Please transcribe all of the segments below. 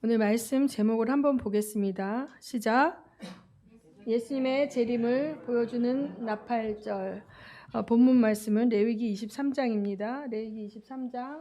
오늘 말씀 제목을 한번 보겠습니다. 시작. 예수님의 재림을 보여주는 나팔절. 본문 말씀은 레위기 23장입니다. 레위기 23장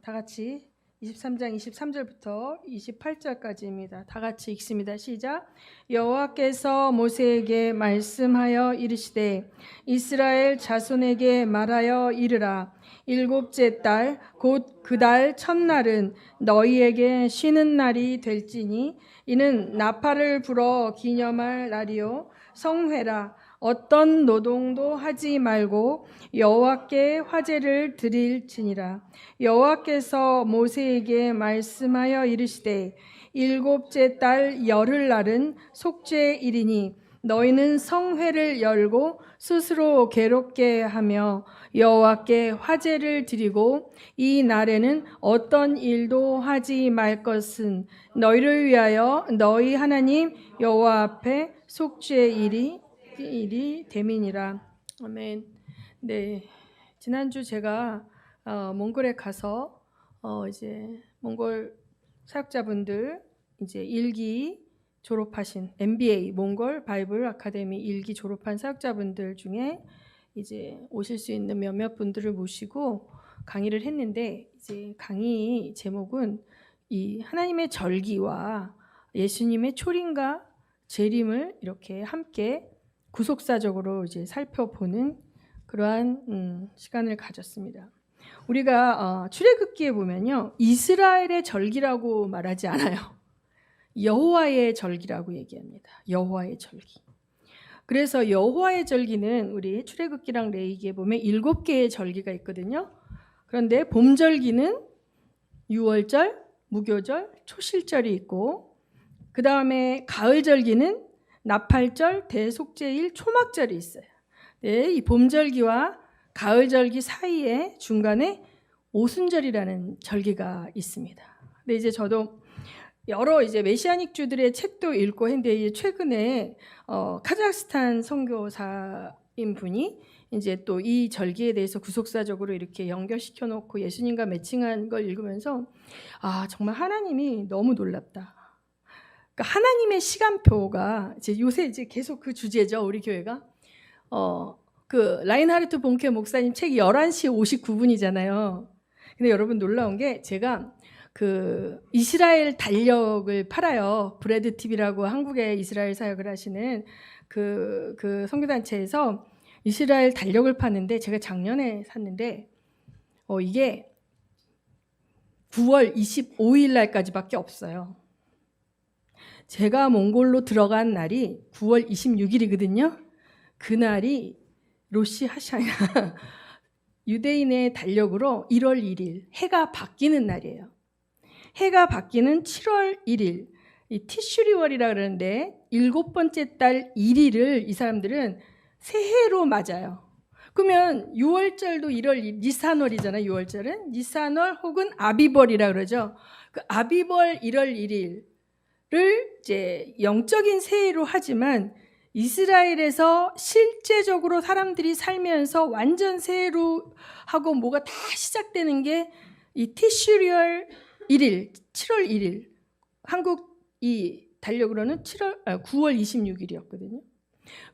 다 같이 23장 23절부터 28절까지입니다. 다 같이 읽습니다. 시작. 여호와께서 모세에게 말씀하여 이르시되 이스라엘 자손에게 말하여 이르라. 일곱째 달 곧 그 달 첫날은 너희에게 쉬는 날이 될지니 이는 나팔을 불어 기념할 날이요 성회라. 어떤 노동도 하지 말고 여호와께 화제를 드릴지니라. 여호와께서 모세에게 말씀하여 이르시되 일곱째 달 열흘날은 속죄일이니 너희는 성회를 열고 스스로 괴롭게 하며 여호와께 화제를 드리고 이 날에는 어떤 일도 하지 말 것은 너희를 위하여 너희 하나님 여호와 앞에 속죄일이 됨이니라. 아멘. 네, 지난주 제가 몽골에 가서 이제 몽골 사역자분들 이제 일기 졸업하신 MBA 몽골 바이블 아카데미 일기 졸업한 사역자분들 중에 이제 오실 수 있는 몇몇 분들을 모시고 강의를 했는데 이제 강의 제목은 이 하나님의 절기와 예수님의 초림과 재림을 이렇게 함께 구속사적으로 이제 살펴보는 그러한 시간을 가졌습니다. 우리가 출애굽기에 보면요, 이스라엘의 절기라고 말하지 않아요. 여호와의 절기라고 얘기합니다. 여호와의 절기. 그래서 여호와의 절기는 우리 출애굽기랑 레위기에 보면 7개의 절기가 있거든요. 그런데 봄절기는 유월절, 무교절, 초실절이 있고, 그 다음에 가을절기는 나팔절, 대속죄일, 초막절이 있어요. 네, 이 봄절기와 가을절기 사이에 중간에 오순절이라는 절기가 있습니다. 근데 이제 저도 여러 이제 메시아닉주들의 책도 읽고 했는데 최근에 카자흐스탄 선교사인 분이 이제 또 이 절기에 대해서 구속사적으로 이렇게 연결시켜 놓고 예수님과 매칭한 걸 읽으면서 정말 하나님이 너무 놀랍다. 그러니까 하나님의 시간표가 이제 요새 이제 계속 그 주제죠. 우리 교회가 그 라인하르트 본케 목사님 책이 11시 59분이잖아요. 근데 여러분 놀라운 게 제가 그 이스라엘 달력을 팔아요. 브레드 TV라고 한국에 이스라엘 사역을 하시는 그 선교단체에서 이스라엘 달력을 파는데 제가 작년에 샀는데 이게 9월 25일 날까지밖에 없어요. 제가 몽골로 들어간 날이 9월 26일이거든요. 그날이 로시 하샤냐 유대인의 달력으로 1월 1일 해가 바뀌는 날이에요. 해가 바뀌는 7월 1일 이 티슈리월이라 그러는데 7번째 달 1일을 이 사람들은 새해로 맞아요. 그러면 6월절도 1월 니산월이잖아요. 6월절은 니산월 혹은 아비벌이라 그러죠. 그 아비벌 1월 1일을 이제 영적인 새해로 하지만 이스라엘에서 실제적으로 사람들이 살면서 완전 새해로 하고 뭐가 다 시작되는 게 이 티슈리월 1일, 7월 1일, 한국 이 달력으로는 9월 26일이었거든요.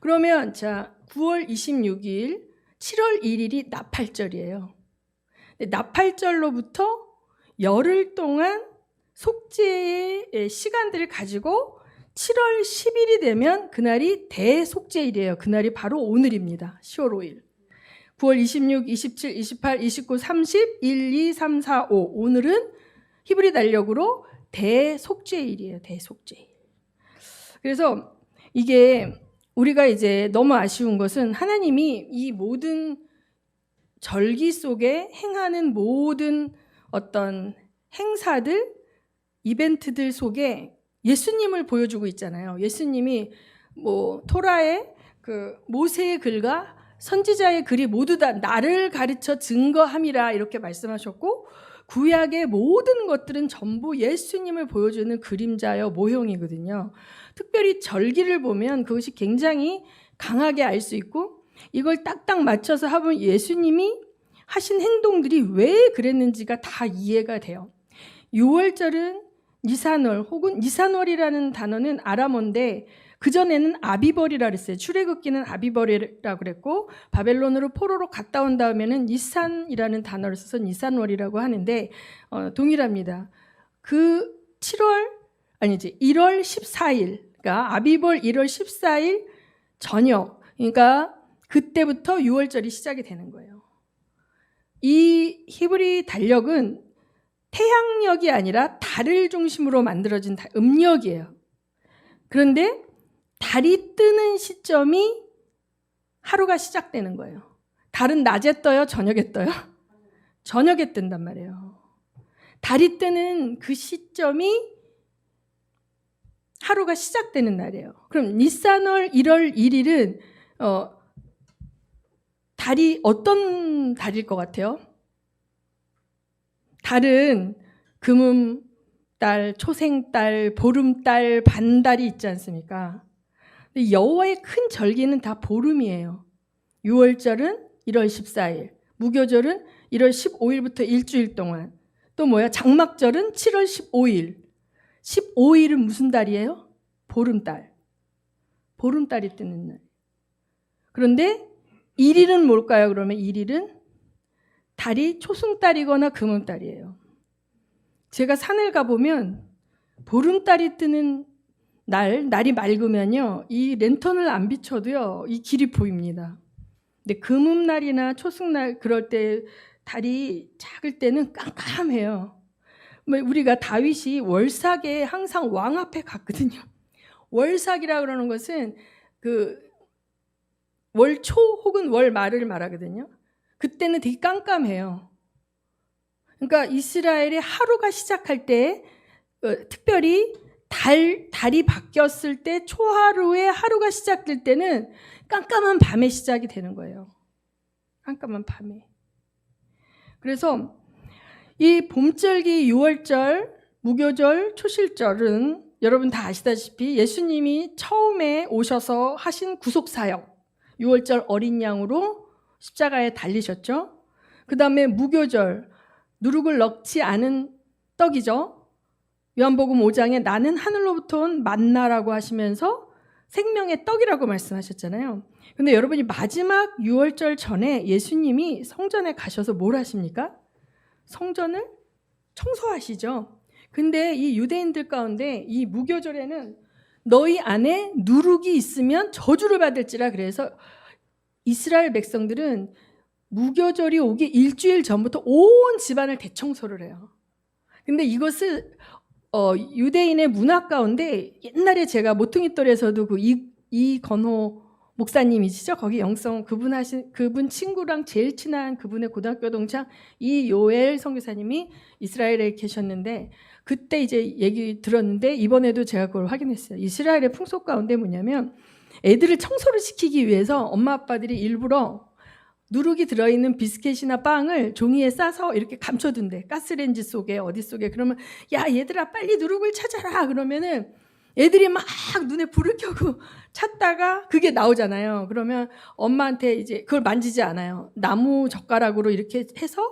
그러면 자 9월 26일, 7월 1일이 나팔절이에요. 나팔절로부터 열흘 동안 속죄의 시간들을 가지고 7월 10일이 되면 그날이 대속죄일이에요. 그날이 바로 오늘입니다. 10월 5일. 9월 26, 27, 28, 29, 30, 1, 2, 3, 4, 5. 오늘은 히브리 달력으로 대속죄일이에요. 대속죄일. 그래서 이게 우리가 이제 너무 아쉬운 것은 하나님이 이 모든 절기 속에 행하는 모든 어떤 행사들, 이벤트들 속에 예수님을 보여주고 있잖아요. 예수님이 뭐 토라의 그 모세의 글과 선지자의 글이 모두 다 나를 가르쳐 증거함이라 이렇게 말씀하셨고, 구약의 모든 것들은 전부 예수님을 보여주는 그림자여 모형이거든요. 특별히 절기를 보면 그것이 굉장히 강하게 알 수 있고, 이걸 딱딱 맞춰서 하면 예수님이 하신 행동들이 왜 그랬는지가 다 이해가 돼요. 6월절은 니산월 혹은 니산월이라는 단어는 아람어인데 그전에는 아비벌이라 그랬어요. 출애굽기는 아비벌이라고 그랬고 바벨론으로 포로로 갔다 온 다음에는 니산이라는 단어를 써서 니산월이라고 하는데 동일합니다. 그 1월 14일, 그러니까 아비벌 1월 14일 저녁, 그러니까 그때부터 6월절이 시작이 되는 거예요. 이 히브리 달력은 태양력이 아니라 달을 중심으로 만들어진 음력이에요. 그런데 달이 뜨는 시점이 하루가 시작되는 거예요. 달은 낮에 떠요? 저녁에 떠요? 저녁에 뜬단 말이에요. 달이 뜨는 그 시점이 하루가 시작되는 날이에요. 그럼 니산월 1월 1일은 달이 어떤 달일 것 같아요? 달은 금음달, 초생달, 보름달, 반달이 있지 않습니까? 여호와의 큰 절기는 다 보름이에요. 6월절은 1월 14일, 무교절은 1월 15일부터 일주일 동안, 또 장막절은 7월 15일. 15일은 무슨 달이에요? 보름달. 보름달이 뜨는 날. 그런데 1일은 뭘까요? 그러면 1일은 달이 초승달이거나 금음달이에요. 제가 산을 가보면 보름달이 뜨는 날이 맑으면요, 이 랜턴을 안 비춰도요, 이 길이 보입니다. 근데 금음날이나 초승날 그럴 때 달이 작을 때는 깜깜해요. 우리가 다윗이 월삭에 항상 왕 앞에 갔거든요. 월삭이라 그러는 것은 그 월초 혹은 월말을 말하거든요. 그때는 되게 깜깜해요. 그러니까 이스라엘의 하루가 시작할 때 특별히 달이 바뀌었을 때 초하루에 하루가 시작될 때는 깜깜한 밤에 시작이 되는 거예요. 깜깜한 밤에. 그래서 이 봄절기 6월절, 무교절, 초실절은 여러분 다 아시다시피 예수님이 처음에 오셔서 하신 구속사역, 6월절 어린 양으로 십자가에 달리셨죠. 그 다음에 무교절, 누룩을 넣지 않은 떡이죠. 요한복음 5장에 나는 하늘로부터 온 만나라고 하시면서 생명의 떡이라고 말씀하셨잖아요. 근데 여러분이 마지막 6월절 전에 예수님이 성전에 가셔서 뭘 하십니까? 성전을 청소하시죠. 근데 이 유대인들 가운데 이 무교절에는 너희 안에 누룩이 있으면 저주를 받을지라, 그래서 이스라엘 백성들은 무교절이 오기 일주일 전부터 온 집안을 대청소를 해요. 근데 이것을 유대인의 문화 가운데 옛날에 제가 모퉁이돌에서도 이건호 목사님이시죠? 거기 영성 그분 친구랑 제일 친한 그분의 고등학교 동창 이요엘 선교사님이 이스라엘에 계셨는데 그때 이제 얘기 들었는데 이번에도 제가 그걸 확인했어요. 이스라엘의 풍속 가운데 뭐냐면 애들을 청소를 시키기 위해서 엄마 아빠들이 일부러 누룩이 들어있는 비스켓이나 빵을 종이에 싸서 이렇게 감춰둔대. 가스레인지 속에 어디 속에. 그러면 야 얘들아 빨리 누룩을 찾아라. 그러면은 애들이 막 눈에 불을 켜고 찾다가 그게 나오잖아요. 그러면 엄마한테 이제 그걸 만지지 않아요. 나무 젓가락으로 이렇게 해서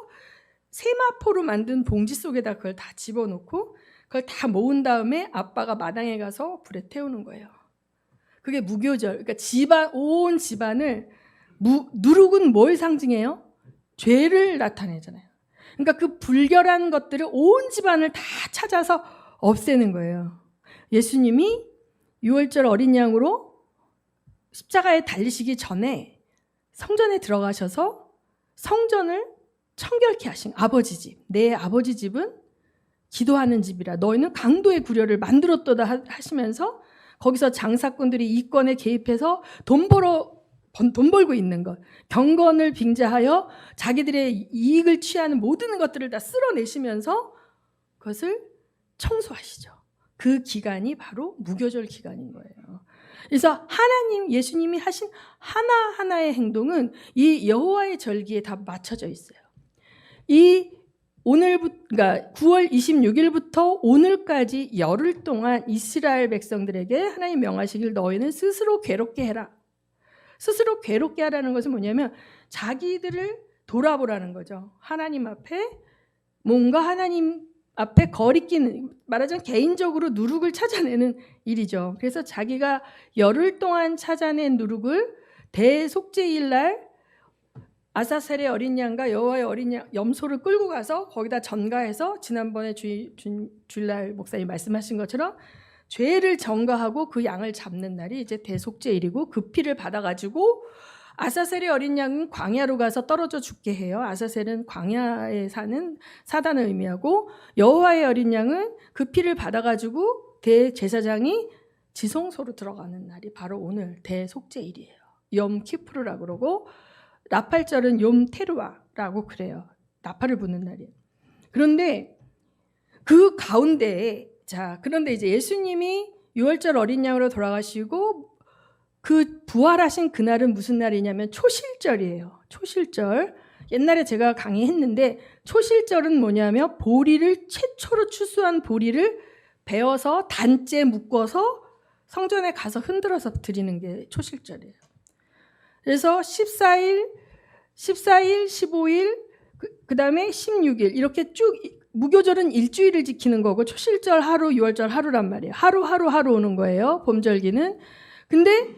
세마포로 만든 봉지 속에다 그걸 다 집어넣고 그걸 다 모은 다음에 아빠가 마당에 가서 불에 태우는 거예요. 그게 무교절. 그러니까 온 집안을 누룩은 뭘 상징해요? 죄를 나타내잖아요. 그러니까 그 불결한 것들을 온 집안을 다 찾아서 없애는 거예요. 예수님이 6월절 어린 양으로 십자가에 달리시기 전에 성전에 들어가셔서 성전을 청결케 하신 아버지 집, 내 아버지 집은 기도하는 집이라 너희는 강도의 구려를 만들었도다 하시면서 거기서 장사꾼들이 이권에 개입해서 돈 벌고 있는 것, 경건을 빙자하여 자기들의 이익을 취하는 모든 것들을 다 쓸어내시면서 그것을 청소하시죠. 그 기간이 바로 무교절 기간인 거예요. 그래서 예수님이 하신 하나하나의 행동은 이 여호와의 절기에 다 맞춰져 있어요. 그러니까 9월 26일부터 오늘까지 열흘 동안 이스라엘 백성들에게 하나님 명하시길 너희는 스스로 괴롭게 해라. 스스로 괴롭게 하라는 것은 뭐냐면 자기들을 돌아보라는 거죠. 하나님 앞에 뭔가 하나님 앞에 거리끼는, 말하자면 개인적으로 누룩을 찾아내는 일이죠. 그래서 자기가 열흘 동안 찾아낸 누룩을 대속죄일 날 아사셀의 어린 양과 여호와의 어린 양 염소를 끌고 가서 거기다 전가해서, 지난번에 주일날 목사님 말씀하신 것처럼 죄를 전가하고 그 양을 잡는 날이 이제 대속죄일이고, 그 피를 받아가지고 아사셀의 어린 양은 광야로 가서 떨어져 죽게 해요. 아사셀은 광야에 사는 사단을 의미하고, 여호와의 어린 양은 그 피를 받아가지고 대제사장이 지성소로 들어가는 날이 바로 오늘 대속죄일이에요. 염 키푸르라고 그러고, 나팔절은 염 테루아라고 그래요. 나팔을 부는 날이에요. 그런데 그 가운데, 그런데 이제 예수님이 유월절 어린 양으로 돌아가시고 그 부활하신 그날은 무슨 날이냐면 초실절이에요. 초실절. 옛날에 제가 강의했는데, 초실절은 뭐냐면 보리를, 최초로 추수한 보리를 베어서 단째 묶어서 성전에 가서 흔들어서 드리는 게 초실절이에요. 그래서 14일, 15일, 그 다음에 16일 이렇게 쭉, 무교절은 일주일을 지키는 거고 초실절 하루, 유월절 하루란 말이에요. 하루 오는 거예요, 봄절기는. 근데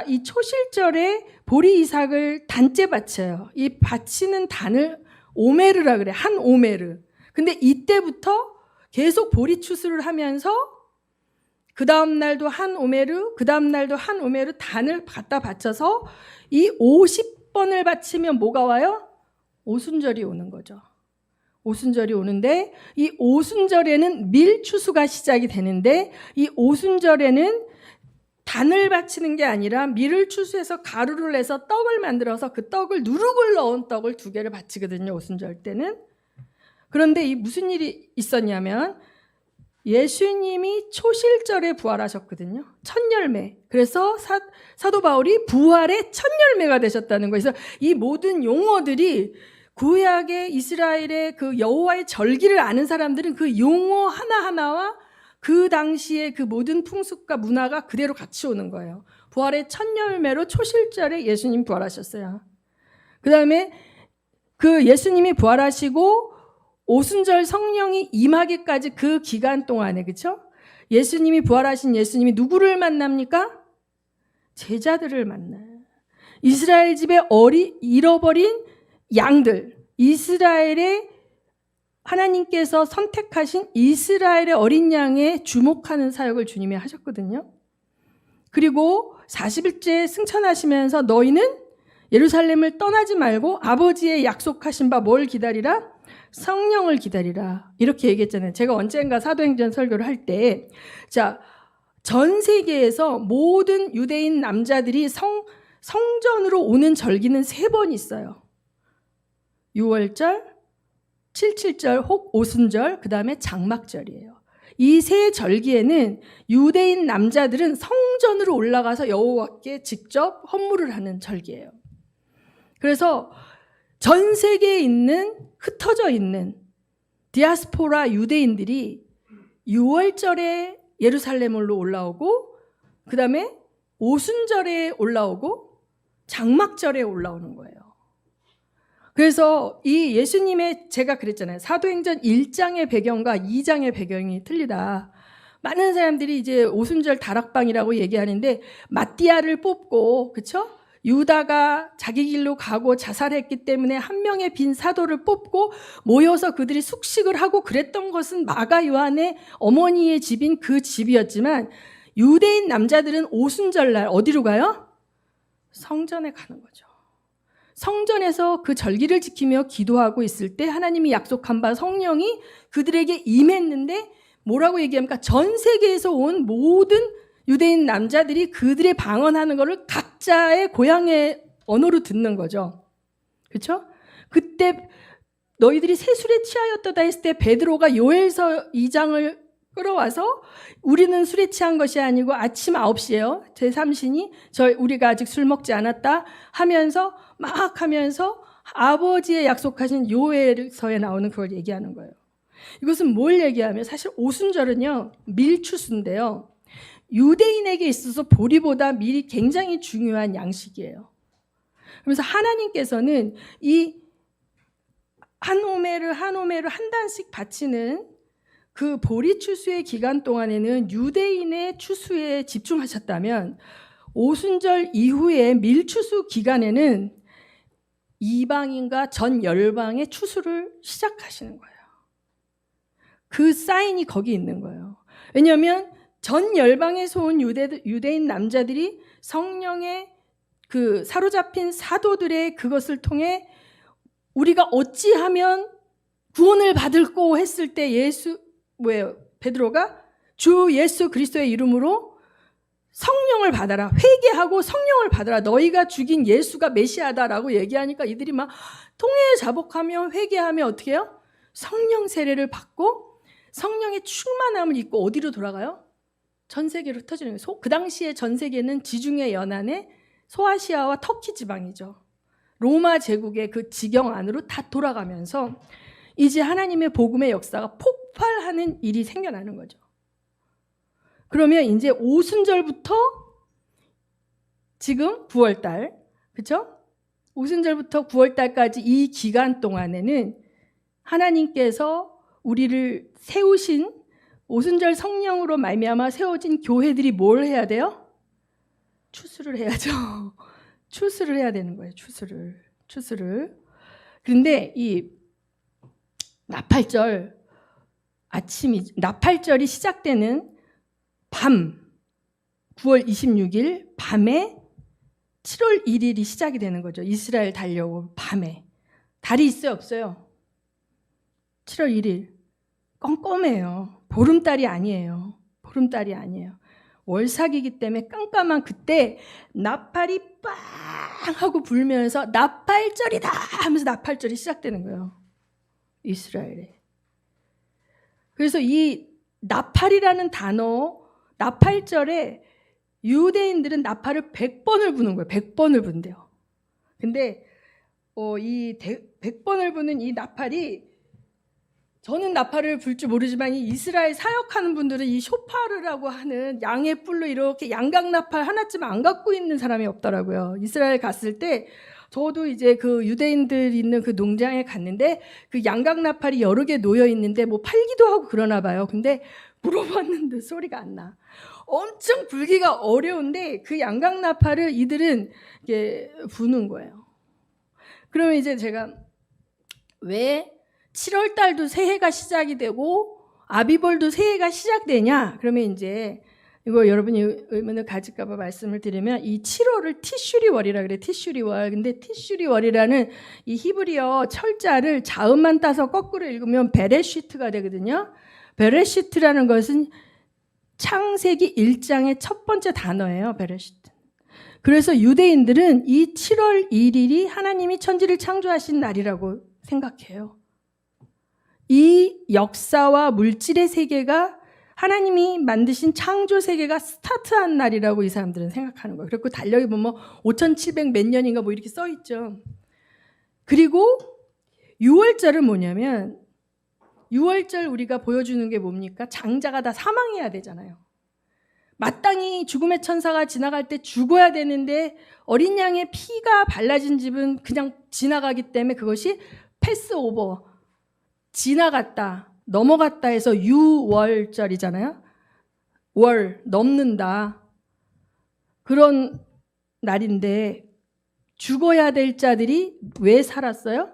이 초실절에 보리 이삭을 단째 바쳐요. 이 바치는 단을 오메르라 그래, 한 오메르. 근데 이때부터 계속 보리 추수를 하면서 그 다음 날도 한 오메르, 그 다음 날도 한 오메르 단을 갖다 바쳐서 이 50번을 바치면 뭐가 와요? 오순절이 오는 거죠. 오순절이 오는데, 이 오순절에는 밀추수가 시작이 되는데, 이 오순절에는 단을 바치는 게 아니라 밀을 추수해서 가루를 내서 떡을 만들어서 그 떡을, 누룩을 넣은 떡을 2개를 바치거든요, 오순절 때는. 그런데 이 무슨 일이 있었냐면, 예수님이 초실절에 부활하셨거든요. 첫 열매. 그래서 사도 바울이 부활의 첫 열매가 되셨다는 거예요. 그래서 이 모든 용어들이, 구약의 이스라엘의 그 여호와의 절기를 아는 사람들은 그 용어 하나하나와 그 당시의 그 모든 풍습과 문화가 그대로 같이 오는 거예요. 부활의 첫 열매로 초실절에 예수님 부활하셨어요. 그 다음에 그 예수님이 부활하시고 오순절 성령이 임하기까지 그 기간 동안에, 그렇죠? 예수님이 부활하신 예수님이 누구를 만납니까? 제자들을 만나요. 이스라엘 집에 잃어버린 양들, 이스라엘의 하나님께서 선택하신 이스라엘의 어린 양에 주목하는 사역을 주님이 하셨거든요. 그리고 40일째 승천하시면서 너희는 예루살렘을 떠나지 말고 아버지의 약속하신 바 뭘 기다리라? 성령을 기다리라. 이렇게 얘기했잖아요. 제가 언젠가 사도행전 설교를 할 때, 전 세계에서 모든 유대인 남자들이 성전으로 오는 절기는 3번 있어요. 유월절, 77절 혹 오순절, 그 다음에 장막절이에요. 이 3절기에는 유대인 남자들은 성전으로 올라가서 여호와께 직접 헌물을 하는 절기예요. 그래서 전 세계에 있는, 흩어져 있는 디아스포라 유대인들이 6월절에 예루살렘으로 올라오고, 그 다음에 오순절에 올라오고 장막절에 올라오는 거예요. 그래서 이 예수님의, 제가 그랬잖아요. 사도행전 1장의 배경과 2장의 배경이 틀리다. 많은 사람들이 이제 오순절 다락방이라고 얘기하는데, 마띠아를 뽑고, 그렇죠? 유다가 자기 길로 가고 자살했기 때문에 한 명의 빈 사도를 뽑고 모여서 그들이 숙식을 하고 그랬던 것은 마가 요한의 어머니의 집인 그 집이었지만, 유대인 남자들은 오순절날 어디로 가요? 성전에 가는 거죠. 성전에서 그 절기를 지키며 기도하고 있을 때 하나님이 약속한 바 성령이 그들에게 임했는데, 뭐라고 얘기합니까? 전 세계에서 온 모든 유대인 남자들이 그들의 방언하는 것을 각자의 고향의 언어로 듣는 거죠. 그렇죠? 그때 너희들이 새술에 취하였도다 했을 때 베드로가 요엘서 2장을 끌어와서, 우리는 술에 취한 것이 아니고 아침 9시에요. 제3신이 우리가 아직 술 먹지 않았다 하면서 막 하면서 아버지의 약속하신 요엘서에 나오는 그걸 얘기하는 거예요. 이것은 뭘 얘기하면, 사실 오순절은요, 밀추수인데요, 유대인에게 있어서 보리보다 밀이 굉장히 중요한 양식이에요. 그래서 하나님께서는 이 한 오메르 한 단씩 바치는 그 보리 추수의 기간 동안에는 유대인의 추수에 집중하셨다면 오순절 이후의 밀추수 기간에는 이방인과 전 열방의 추수를 시작하시는 거예요. 그 사인이 거기 있는 거예요. 왜냐하면 전 열방에서 온 유대인 남자들이 성령의 그 사로잡힌 사도들의 그것을 통해 우리가 어찌하면 구원을 받을꼬 했을 때 베드로가 주 예수 그리스도의 이름으로 성령을 받아라, 회개하고 성령을 받아라, 너희가 죽인 예수가 메시아다라고 얘기하니까 이들이 막 통해 자복하며 회개하며 어떻게 해요? 성령 세례를 받고 성령의 충만함을 입고 어디로 돌아가요? 전 세계로 흩어지는 거예요. 그 당시에 전 세계는 지중해 연안의 소아시아와 터키 지방이죠. 로마 제국의 그 지경 안으로 다 돌아가면서 이제 하나님의 복음의 역사가 폭발하는 일이 생겨나는 거죠. 그러면 이제 오순절부터 지금 9월달, 그렇죠? 오순절부터 9월달까지 이 기간 동안에는 하나님께서 우리를 세우신 오순절 성령으로 말미암아 세워진 교회들이 뭘 해야 돼요? 추수를 해야죠. 추수를 해야 되는 거예요. 추수를. 그런데 이 나팔절이 시작되는 밤 9월 26일 밤에 7월 1일이 시작이 되는 거죠. 이스라엘 달려고 밤에. 달이 있어요, 없어요? 7월 1일 껌껌해요. 보름달이 아니에요. 월삭이기 때문에 깜깜한 그때 나팔이 빵 하고 불면서 나팔절이다 하면서 나팔절이 시작되는 거예요. 이스라엘에. 그래서 이 나팔이라는 단어, 나팔절에 유대인들은 나팔을 100번을 부는 거예요. 100번을 분대요. 근데 이 100번을 부는 이 나팔이, 저는 나팔을 불 줄 모르지만 이 이스라엘 사역하는 분들은 이 쇼파르라고 하는 양의 뿔로 이렇게 양각 나팔 하나쯤 안 갖고 있는 사람이 없더라고요. 이스라엘 갔을 때 저도 이제 그 유대인들 있는 그 농장에 갔는데 그 양각 나팔이 여러 개 놓여 있는데 뭐 팔기도 하고 그러나 봐요. 근데 물어봤는데 소리가 안 나. 엄청 불기가 어려운데 그 양각 나팔을 이들은 이게 부는 거예요. 그러면 이제 제가 왜 7월 달도 새해가 시작이 되고 아비벌도 새해가 시작되냐? 그러면 이제 이거 여러분이 의문을 가질까 봐 말씀을 드리면 이 7월을 티슈리월이라 그래. 티슈리월. 근데 티슈리월이라는 이 히브리어 철자를 자음만 따서 거꾸로 읽으면 베레시트가 되거든요. 베레시트라는 것은 창세기 1장의 첫 번째 단어예요. 베레시트. 그래서 유대인들은 이 7월 1일이 하나님이 천지를 창조하신 날이라고 생각해요. 이 역사와 물질의 세계가 하나님이 만드신 창조 세계가 스타트한 날이라고 이 사람들은 생각하는 거예요. 그리고 달력에 보면 5700 몇 년인가 뭐 이렇게 써 있죠. 그리고 6월절은 뭐냐면 6월절 우리가 보여주는 게 뭡니까? 장자가 다 사망해야 되잖아요. 마땅히 죽음의 천사가 지나갈 때 죽어야 되는데 어린 양의 피가 발라진 집은 그냥 지나가기 때문에 그것이 패스오버, 지나갔다, 넘어갔다 해서 유월절이잖아요. 월, 넘는다. 그런 날인데 죽어야 될 자들이 왜 살았어요?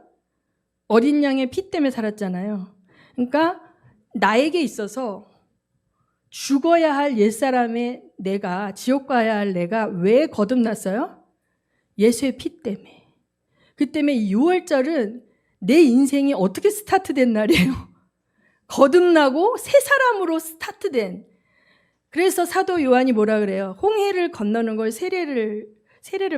어린 양의 피 때문에 살았잖아요. 그러니까 나에게 있어서 죽어야 할 옛사람의 내가, 지옥 가야 할 내가 왜 거듭났어요? 예수의 피 때문에. 그 때문에 이 6월절은 내 인생이 어떻게 스타트된 날이에요. 거듭나고 새 사람으로 스타트된. 그래서 사도 요한이 뭐라 그래요? 홍해를 건너는 걸 세례를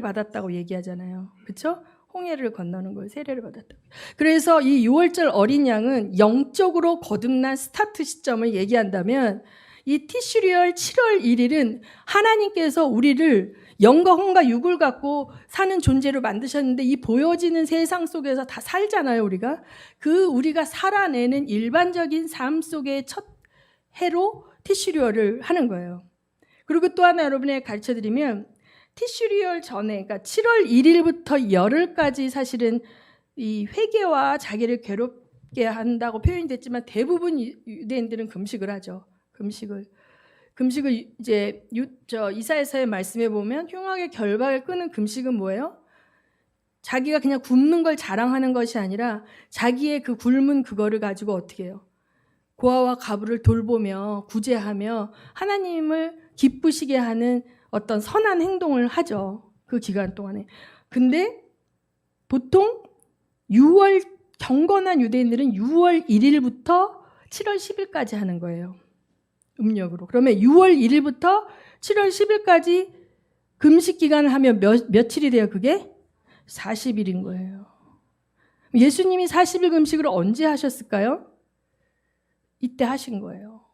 받았다고 얘기하잖아요. 그렇죠? 홍해를 건너는 걸 세례를 받았다고. 그래서 이 6월절 어린 양은 영적으로 거듭난 스타트 시점을 얘기한다면 이 티슈리얼 7월 1일은 하나님께서 우리를 영과 혼과 육을 갖고 사는 존재로 만드셨는데 이 보여지는 세상 속에서 다 살잖아요, 우리가. 우리가 살아내는 일반적인 삶 속의 첫 해로 티슈리얼을 하는 거예요. 그리고 또 하나 여러분에게 가르쳐 드리면 티슈리얼 전에, 그러니까 7월 1일부터 열흘까지 사실은 이 회개와 자기를 어렵게 한다고 표현이 됐지만 대부분 유대인들은 금식을 하죠. 금식을 이제 이사야서의 말씀에 보면 흉악의 결박을 끄는 금식은 뭐예요? 자기가 그냥 굶는 걸 자랑하는 것이 아니라 자기의 그 굶은 그거를 가지고 어떻게 해요? 고아와 가부를 돌보며 구제하며 하나님을 기쁘시게 하는 어떤 선한 행동을 하죠. 그 기간 동안에. 근데 보통 경건한 유대인들은 6월 1일부터 7월 10일까지 하는 거예요. 음력으로. 그러면 6월 1일부터 7월 10일까지 금식 기간을 하면 며칠이 돼요? 그게 40일인 거예요. 예수님이 40일 금식을 언제 하셨을까요? 이때 하신 거예요.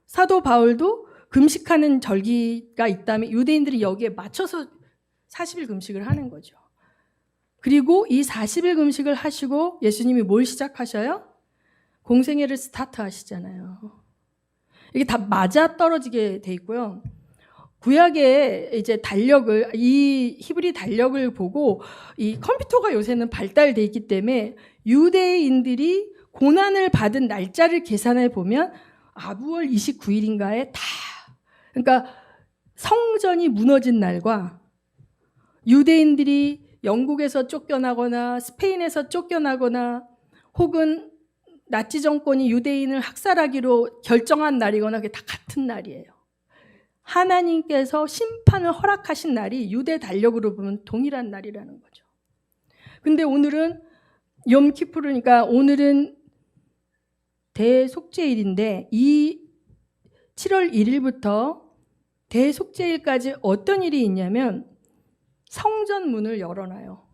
사도 바울도 금식하는 절기가 있다면 유대인들이 여기에 맞춰서 40일 금식을 하는 거죠. 그리고 이 40일 금식을 하시고 예수님이 뭘 시작하셔요? 공생애를 스타트 하시잖아요. 이게 다 맞아 떨어지게 돼 있고요. 구약의 이제 달력을, 이 히브리 달력을 보고 이 컴퓨터가 요새는 발달돼 있기 때문에 유대인들이 고난을 받은 날짜를 계산해 보면 아부월 29일인가에 다, 그러니까 성전이 무너진 날과 유대인들이 영국에서 쫓겨나거나 스페인에서 쫓겨나거나 혹은 나치 정권이 유대인을 학살하기로 결정한 날이거나 그게 다 같은 날이에요. 하나님께서 심판을 허락하신 날이 유대 달력으로 보면 동일한 날이라는 거죠. 근데 오늘은 욤키푸르니까 오늘은 대속죄일인데 이 7월 1일부터 대속죄일까지 어떤 일이 있냐면 성전 문을 열어놔요.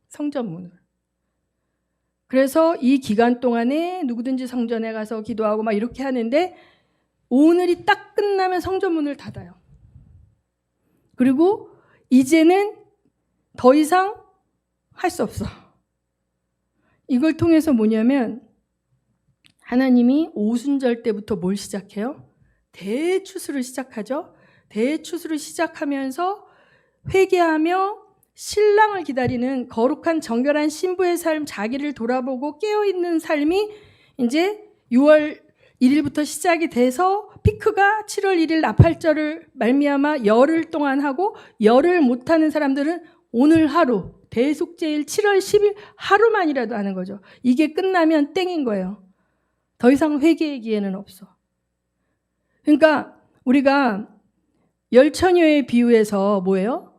성전 문을. 그래서 이 기간 동안에 누구든지 성전에 가서 기도하고 막 이렇게 하는데 오늘이 딱 끝나면 성전 문을 닫아요. 그리고 이제는 더 이상 할 수 없어. 이걸 통해서 뭐냐면 하나님이 오순절 때부터 뭘 시작해요? 대추수를 시작하죠. 대추수를 시작하면서 회개하며 신랑을 기다리는 거룩한 정결한 신부의 삶, 자기를 돌아보고 깨어있는 삶이 이제 6월 1일부터 시작이 돼서 피크가 7월 1일 나팔절을 말미암아 열흘 동안 하고 열흘 못하는 사람들은 오늘 하루 대속죄일 7월 10일 하루만이라도 하는 거죠. 이게 끝나면 땡인 거예요. 더 이상 회개의 기회는 없어. 그러니까 우리가 열처녀의 비유에서 뭐예요?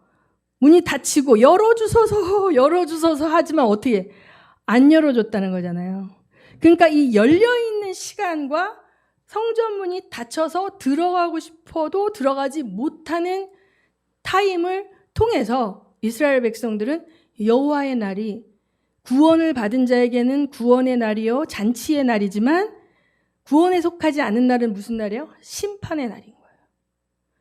문이 닫히고 열어주소서 하지만 어떻게 안 열어줬다는 거잖아요. 그러니까 이 열려있는 시간과 성전문이 닫혀서 들어가고 싶어도 들어가지 못하는 타임을 통해서 이스라엘 백성들은 여호와의 날이 구원을 받은 자에게는 구원의 날이요 잔치의 날이지만 구원에 속하지 않은 날은 무슨 날이에요? 심판의 날인 거예요.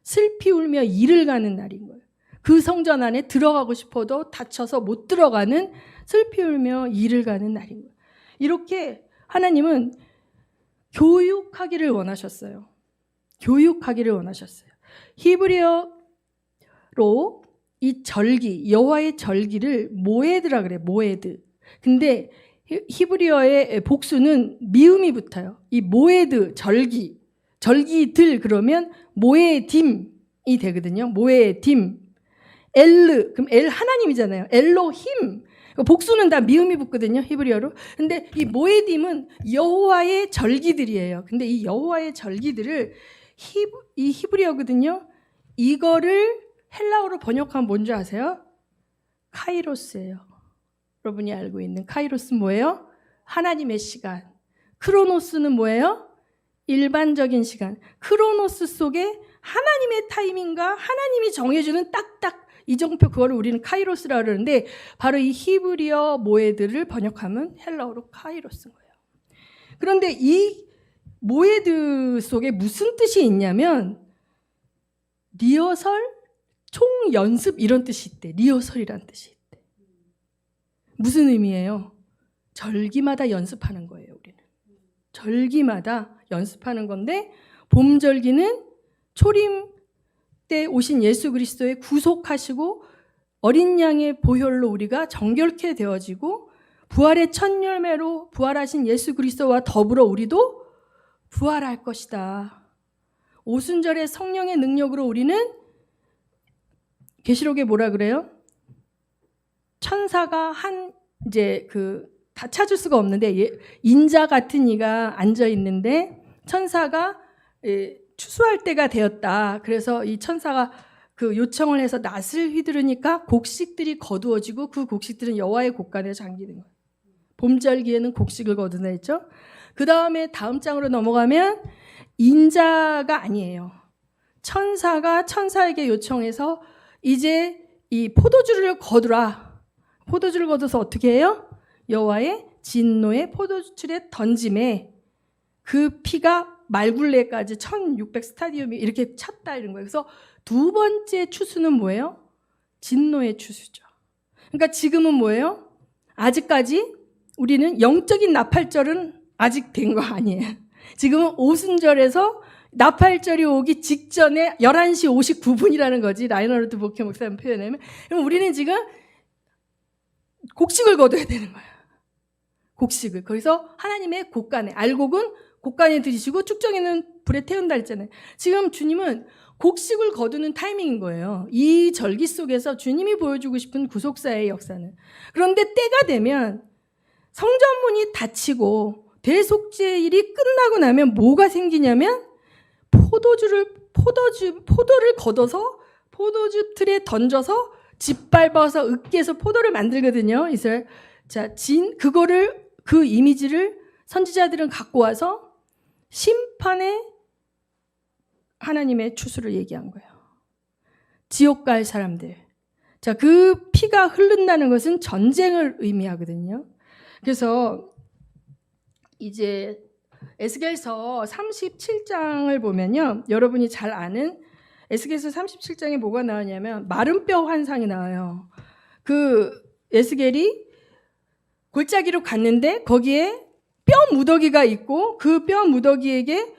슬피 울며 이를 가는 날인 거예요. 그 성전 안에 들어가고 싶어도 닫혀서 못 들어가는 슬피 울며 이를 가는 날인 거예요. 이렇게 하나님은 교육하기를 원하셨어요. 교육하기를 원하셨어요. 히브리어로 이 절기, 여호와의 절기를 모에드라 그래요. 모에드. 근데 히브리어의 복수는 미음이 붙어요. 이 모에드, 절기들 그러면 모에딤이 되거든요. 모에딤. 엘르, 그럼 엘 하나님이잖아요. 엘로힘. 복수는 다 미음이 붙거든요. 히브리어로. 근데 이 모에딤은 여호와의 절기들이에요. 근데 이 여호와의 절기들을 이 히브리어거든요. 이거를 헬라어로 번역하면 뭔지 아세요? 카이로스예요. 여러분이 알고 있는 카이로스는 뭐예요? 하나님의 시간. 크로노스는 뭐예요? 일반적인 시간. 크로노스 속에 하나님의 타이밍과 하나님이 정해주는 딱딱 이정표, 그거를 우리는 카이로스라고 그러는데 바로 이 히브리어 모에드를 번역하면 헬라어로 카이로스인 거예요. 그런데 이 모에드 속에 무슨 뜻이 있냐면 리허설, 총연습 이런 뜻이 있대. 리허설이란 뜻이 있대. 무슨 의미예요? 절기마다 연습하는 거예요. 우리는 절기마다 연습하는 건데 봄절기는 초림 때 오신 예수 그리스도의 구속하시고 어린 양의 보혈로 우리가 정결케 되어지고 부활의 첫 열매로 부활하신 예수 그리스도와 더불어 우리도 부활할 것이다. 오순절의 성령의 능력으로 우리는 계시록에 뭐라 그래요? 천사가 이제 다 찾을 수가 없는데 인자 같은 이가 앉아 있는데 천사가 추수할 때가 되었다. 그래서 이 천사가 그 요청을 해서 낫을 휘두르니까 곡식들이 거두어지고 그 곡식들은 여호와의 곳간에 잠기는 거예요. 봄절기에는 곡식을 거두나 했죠. 그 다음에 다음 장으로 넘어가면 인자가 아니에요. 천사가 천사에게 요청해서 이제 이 포도주를 거두라. 포도주를 거둬서 어떻게 해요? 여호와의 진노의 포도주에 던짐에 그 피가 말굴레까지 1600 스타디움이 이렇게 찼다 이런 거예요. 그래서 두 번째 추수는 뭐예요? 진노의 추수죠. 그러니까 지금은 뭐예요? 아직까지 우리는 영적인 나팔절은 아직 된 거 아니에요. 지금은 오순절에서 나팔절이 오기 직전에 11시 59분이라는 거지. 라이너르트 보케 목사님 표현하면. 그럼 우리는 지금 곡식을 거둬야 되는 거예요. 곡식을. 그래서 하나님의 곳간에, 알곡은 곳간에 들이시고 축정에는 불에 태운다 했잖아요. 지금 주님은 곡식을 거두는 타이밍인 거예요. 이 절기 속에서 주님이 보여주고 싶은 구속사의 역사는. 그런데 때가 되면 성전문이 닫히고 대속죄일이 끝나고 나면 뭐가 생기냐면 포도를 걷어서 포도주 틀에 던져서 짓밟아서 으깨서 포도를 만들거든요. 이스라엘. 자, 그거를 그 이미지를 선지자들은 갖고 와서 심판의 하나님의 추수를 얘기한 거예요. 지옥 갈 사람들. 자, 그 피가 흐른다는 것은 전쟁을 의미하거든요. 그래서 이제 에스겔서 37장을 보면요. 여러분이 잘 아는 에스겔서 37장에 뭐가 나오냐면 마른 뼈 환상이 나와요. 그 에스겔이 골짜기로 갔는데 거기에 뼈 무더기가 있고 그 뼈 무더기에게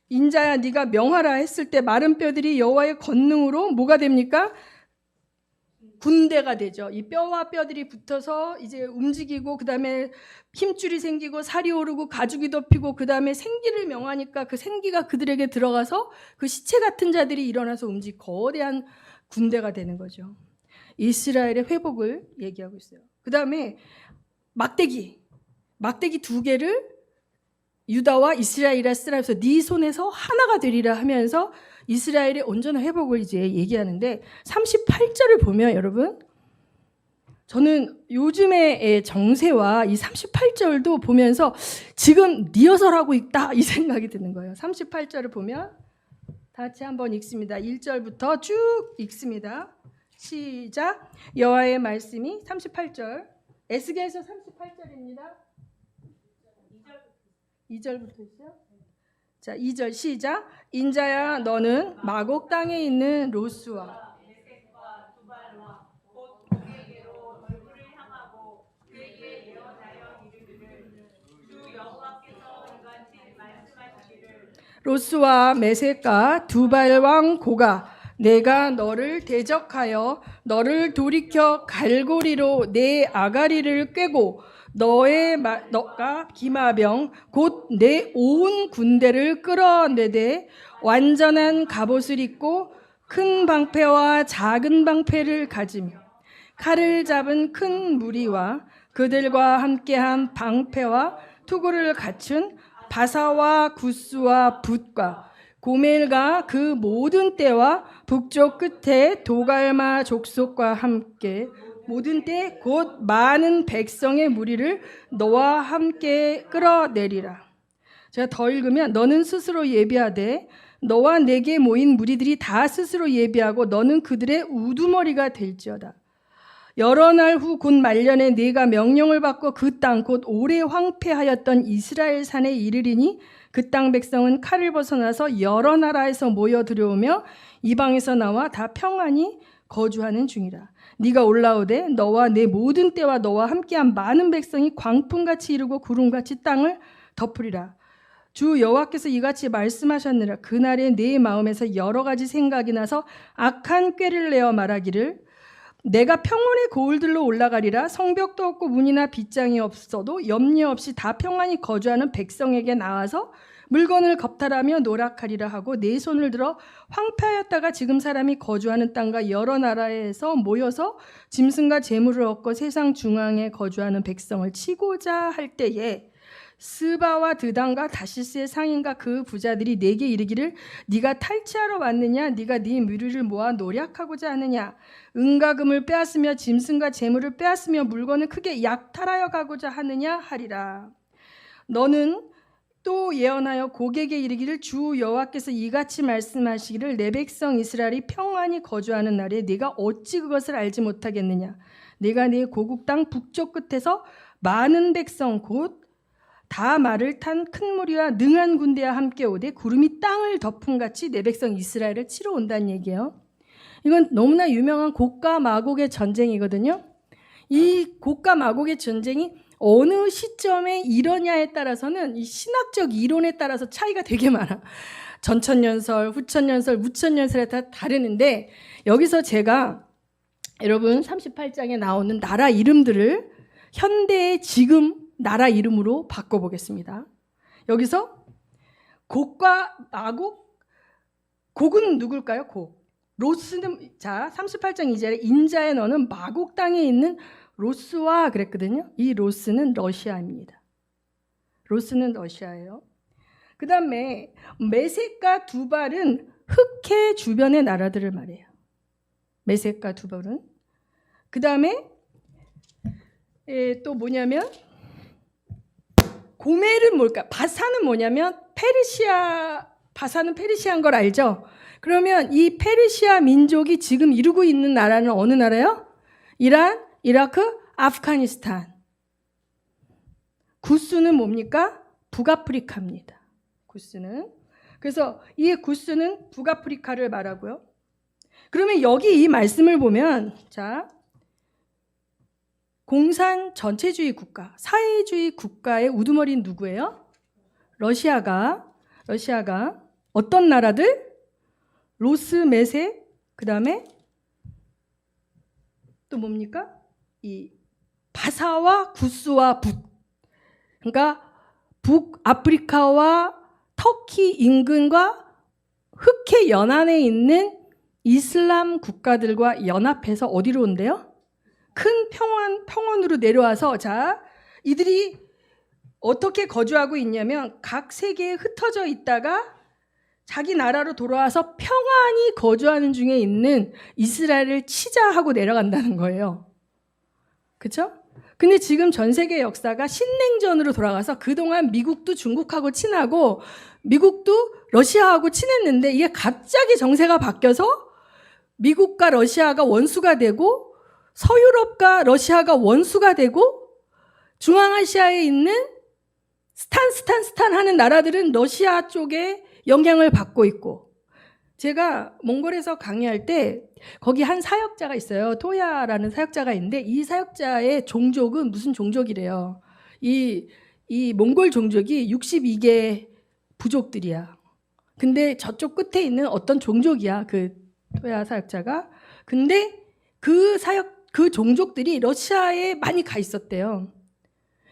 인자야 네가 명하라 했을 때 마른 뼈들이 여호와의 권능으로 뭐가 됩니까? 군대가 되죠. 이 뼈와 뼈들이 붙어서 이제 움직이고 그다음에 힘줄이 생기고 살이 오르고 가죽이 덮이고 그다음에 생기를 명하니까 그 생기가 그들에게 들어가서 그 시체 같은 자들이 일어나서 거대한 군대가 되는 거죠. 이스라엘의 회복을 얘기하고 있어요. 그다음에 막대기 2개를 유다와 이스라엘이라 쓰라 해서 네 손에서 하나가 되리라 하면서 이스라엘의 온전한 회복을 이제 얘기하는데 38절을 보면 여러분 저는 요즘의 정세와 이 38절도 보면서 지금 리허설하고 있다 이 생각이 드는 거예요. 38절을 보면 다 같이 한번 읽습니다. 1절부터 쭉 읽습니다. 시작. 여호와의 말씀이 38절 에스겔서 38절입니다. 2절부터 있어요. 자, 2절 시작. 인자야 너는 마곡 땅에 있는 로스와 로스와 메섹과 두발 왕 고가 내가 너를 대적하여 너를 돌이켜 갈고리로 내 아가리를 꿰고 너가 기마병 곧 내 온 군대를 끌어내되 완전한 갑옷을 입고 큰 방패와 작은 방패를 가지며 칼을 잡은 큰 무리와 그들과 함께한 방패와 투구를 갖춘 바사와 구스와 붓과 고멜과 그 모든 떼와 북쪽 끝에 도갈마 족속과 함께 모든 때 곧 많은 백성의 무리를 너와 함께 끌어내리라. 제가 더 읽으면 너는 스스로 예비하되 너와 내게 모인 무리들이 다 스스로 예비하고 너는 그들의 우두머리가 될지어다. 여러 날 후 곧 말년에 네가 명령을 받고 그 땅 곧 오래 황폐하였던 이스라엘 산에 이르리니 그 땅 백성은 칼을 벗어나서 여러 나라에서 모여 들어오며 이방에서 나와 다 평안히 거주하는 중이라. 네가 올라오되 너와 내 모든 때와 너와 함께한 많은 백성이 광풍같이 이르고 구름같이 땅을 덮으리라. 주 여호와께서 이같이 말씀하셨느라. 그날에 내 마음에서 여러 가지 생각이 나서 악한 꾀를 내어 말하기를 내가 평온의 고을들로 올라가리라. 성벽도 없고 문이나 빗장이 없어도 염려 없이 다 평안히 거주하는 백성에게 나와서 물건을 겁탈하며 노력하리라 하고 내 손을 들어 황폐하였다가 지금 사람이 거주하는 땅과 여러 나라에서 모여서 짐승과 재물을 얻고 세상 중앙에 거주하는 백성을 치고자 할 때에 스바와 드단과 다시스의 상인과 그 부자들이 내게 이르기를 네가 탈취하러 왔느냐? 네가 네 무리를 모아 노력하고자 하느냐? 은과 금을 빼앗으며 짐승과 재물을 빼앗으며 물건을 크게 약탈하여 가고자 하느냐 하리라. 너는 또 예언하여 고객에게 이르기를 주 여호와께서 이같이 말씀하시기를 내 백성 이스라엘이 평안히 거주하는 날에 네가 어찌 그것을 알지 못하겠느냐? 네가 네 고국 땅 북쪽 끝에서 많은 백성 곧 다 말을 탄 큰 무리와 능한 군대와 함께 오되 구름이 땅을 덮음같이 내 백성 이스라엘을 치러 온다는 얘기예요. 이건 너무나 유명한 곡과 마곡의 전쟁이거든요. 이 곡과 마곡의 전쟁이 어느 시점에 이러냐에 따라서는 이 신학적 이론에 따라서 차이가 되게 많아. 전천년설, 후천년설, 무천년설에 다 다르는데 여기서 제가 여러분 38장에 나오는 나라 이름들을 현대의 지금 나라 이름으로 바꿔보겠습니다. 여기서 곡과 마곡, 곡은 누굴까요? 곡. 로스는 자 38장 2절에 인자에 너는 마곡 땅에 있는 로스와 그랬거든요. 이 로스는 러시아입니다. 로스는 러시아예요. 그 다음에 메섹과 두발은 흑해 주변의 나라들을 말해요. 메섹과 두발은. 그 다음에 또 뭐냐면 고멜은 뭘까? 바사는 뭐냐면 페르시아, 바사는 페르시아인 걸 알죠? 그러면 이 페르시아 민족이 지금 이루고 있는 나라는 어느 나라요? 이란, 이라크, 아프가니스탄. 구스는 뭡니까? 북아프리카입니다. 구스는. 그래서 이 구스는 북아프리카를 말하고요. 그러면 여기 이 말씀을 보면 자 공산 전체주의 국가, 사회주의 국가의 우두머리는 누구예요? 러시아가 어떤 나라들? 로스, 메세, 그 다음에 또 뭡니까? 이 바사와 구스와 북. 그러니까 북아프리카와 터키 인근과 흑해 연안에 있는 이슬람 국가들과 연합해서 어디로 온대요? 큰 평원으로 내려와서 자 이들이 어떻게 거주하고 있냐면 각 세계에 흩어져 있다가 자기 나라로 돌아와서 평안히 거주하는 중에 있는 이스라엘을 치자 하고 내려간다는 거예요. 그렇죠? 근데 지금 전 세계 역사가 신냉전으로 돌아가서 그동안 미국도 중국하고 친하고 미국도 러시아하고 친했는데 이게 갑자기 정세가 바뀌어서 미국과 러시아가 원수가 되고 서유럽과 러시아가 원수가 되고 중앙아시아에 있는 스탄 하는 나라들은 러시아 쪽에 영향을 받고 있고 제가 몽골에서 강의할 때 거기 한 사역자가 있어요. 토야라는 사역자가 있는데 이 사역자의 종족은 무슨 종족이래요. 이 몽골 종족이 62개 부족들이야. 근데 저쪽 끝에 있는 어떤 종족이야. 그 토야 사역자가. 근데 그 종족들이 러시아에 많이 가 있었대요.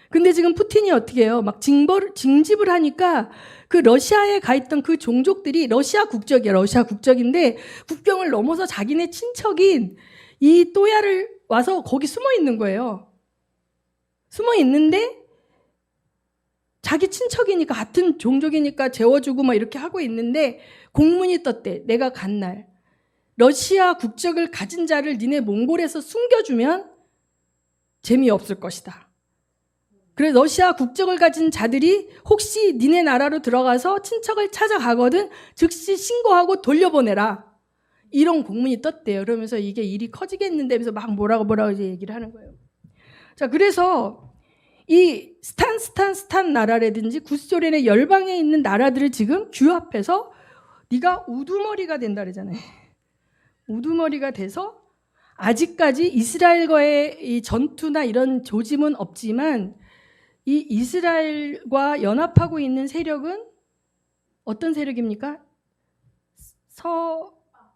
근데 지금 푸틴이 어떻게 해요? 막 징집을 하니까 그 러시아에 가 있던 그 종족들이 러시아 국적이야. 러시아 국적인데 국경을 넘어서 자기네 친척인 이 또야를 와서 거기 숨어 있는 거예요. 숨어 있는데 자기 친척이니까 같은 종족이니까 재워주고 막 이렇게 하고 있는데 공문이 떴대. 내가 간 날. 러시아 국적을 가진 자를 니네 몽골에서 숨겨주면 재미없을 것이다. 그래서 러시아 국적을 가진 자들이 혹시 니네 나라로 들어가서 친척을 찾아가거든 즉시 신고하고 돌려보내라. 이런 공문이 떴대요. 그러면서 이게 일이 커지겠는데 하면서 막 뭐라고 이제 얘기를 하는 거예요. 자, 그래서 이 스탄 나라라든지 구소련의 열방에 있는 나라들을 지금 규합해서 네가 우두머리가 된다 그러잖아요. 우두머리가 돼서 아직까지 이스라엘과의 이 전투나 이런 조짐은 없지만 이 이스라엘과 연합하고 있는 세력은 어떤 세력입니까?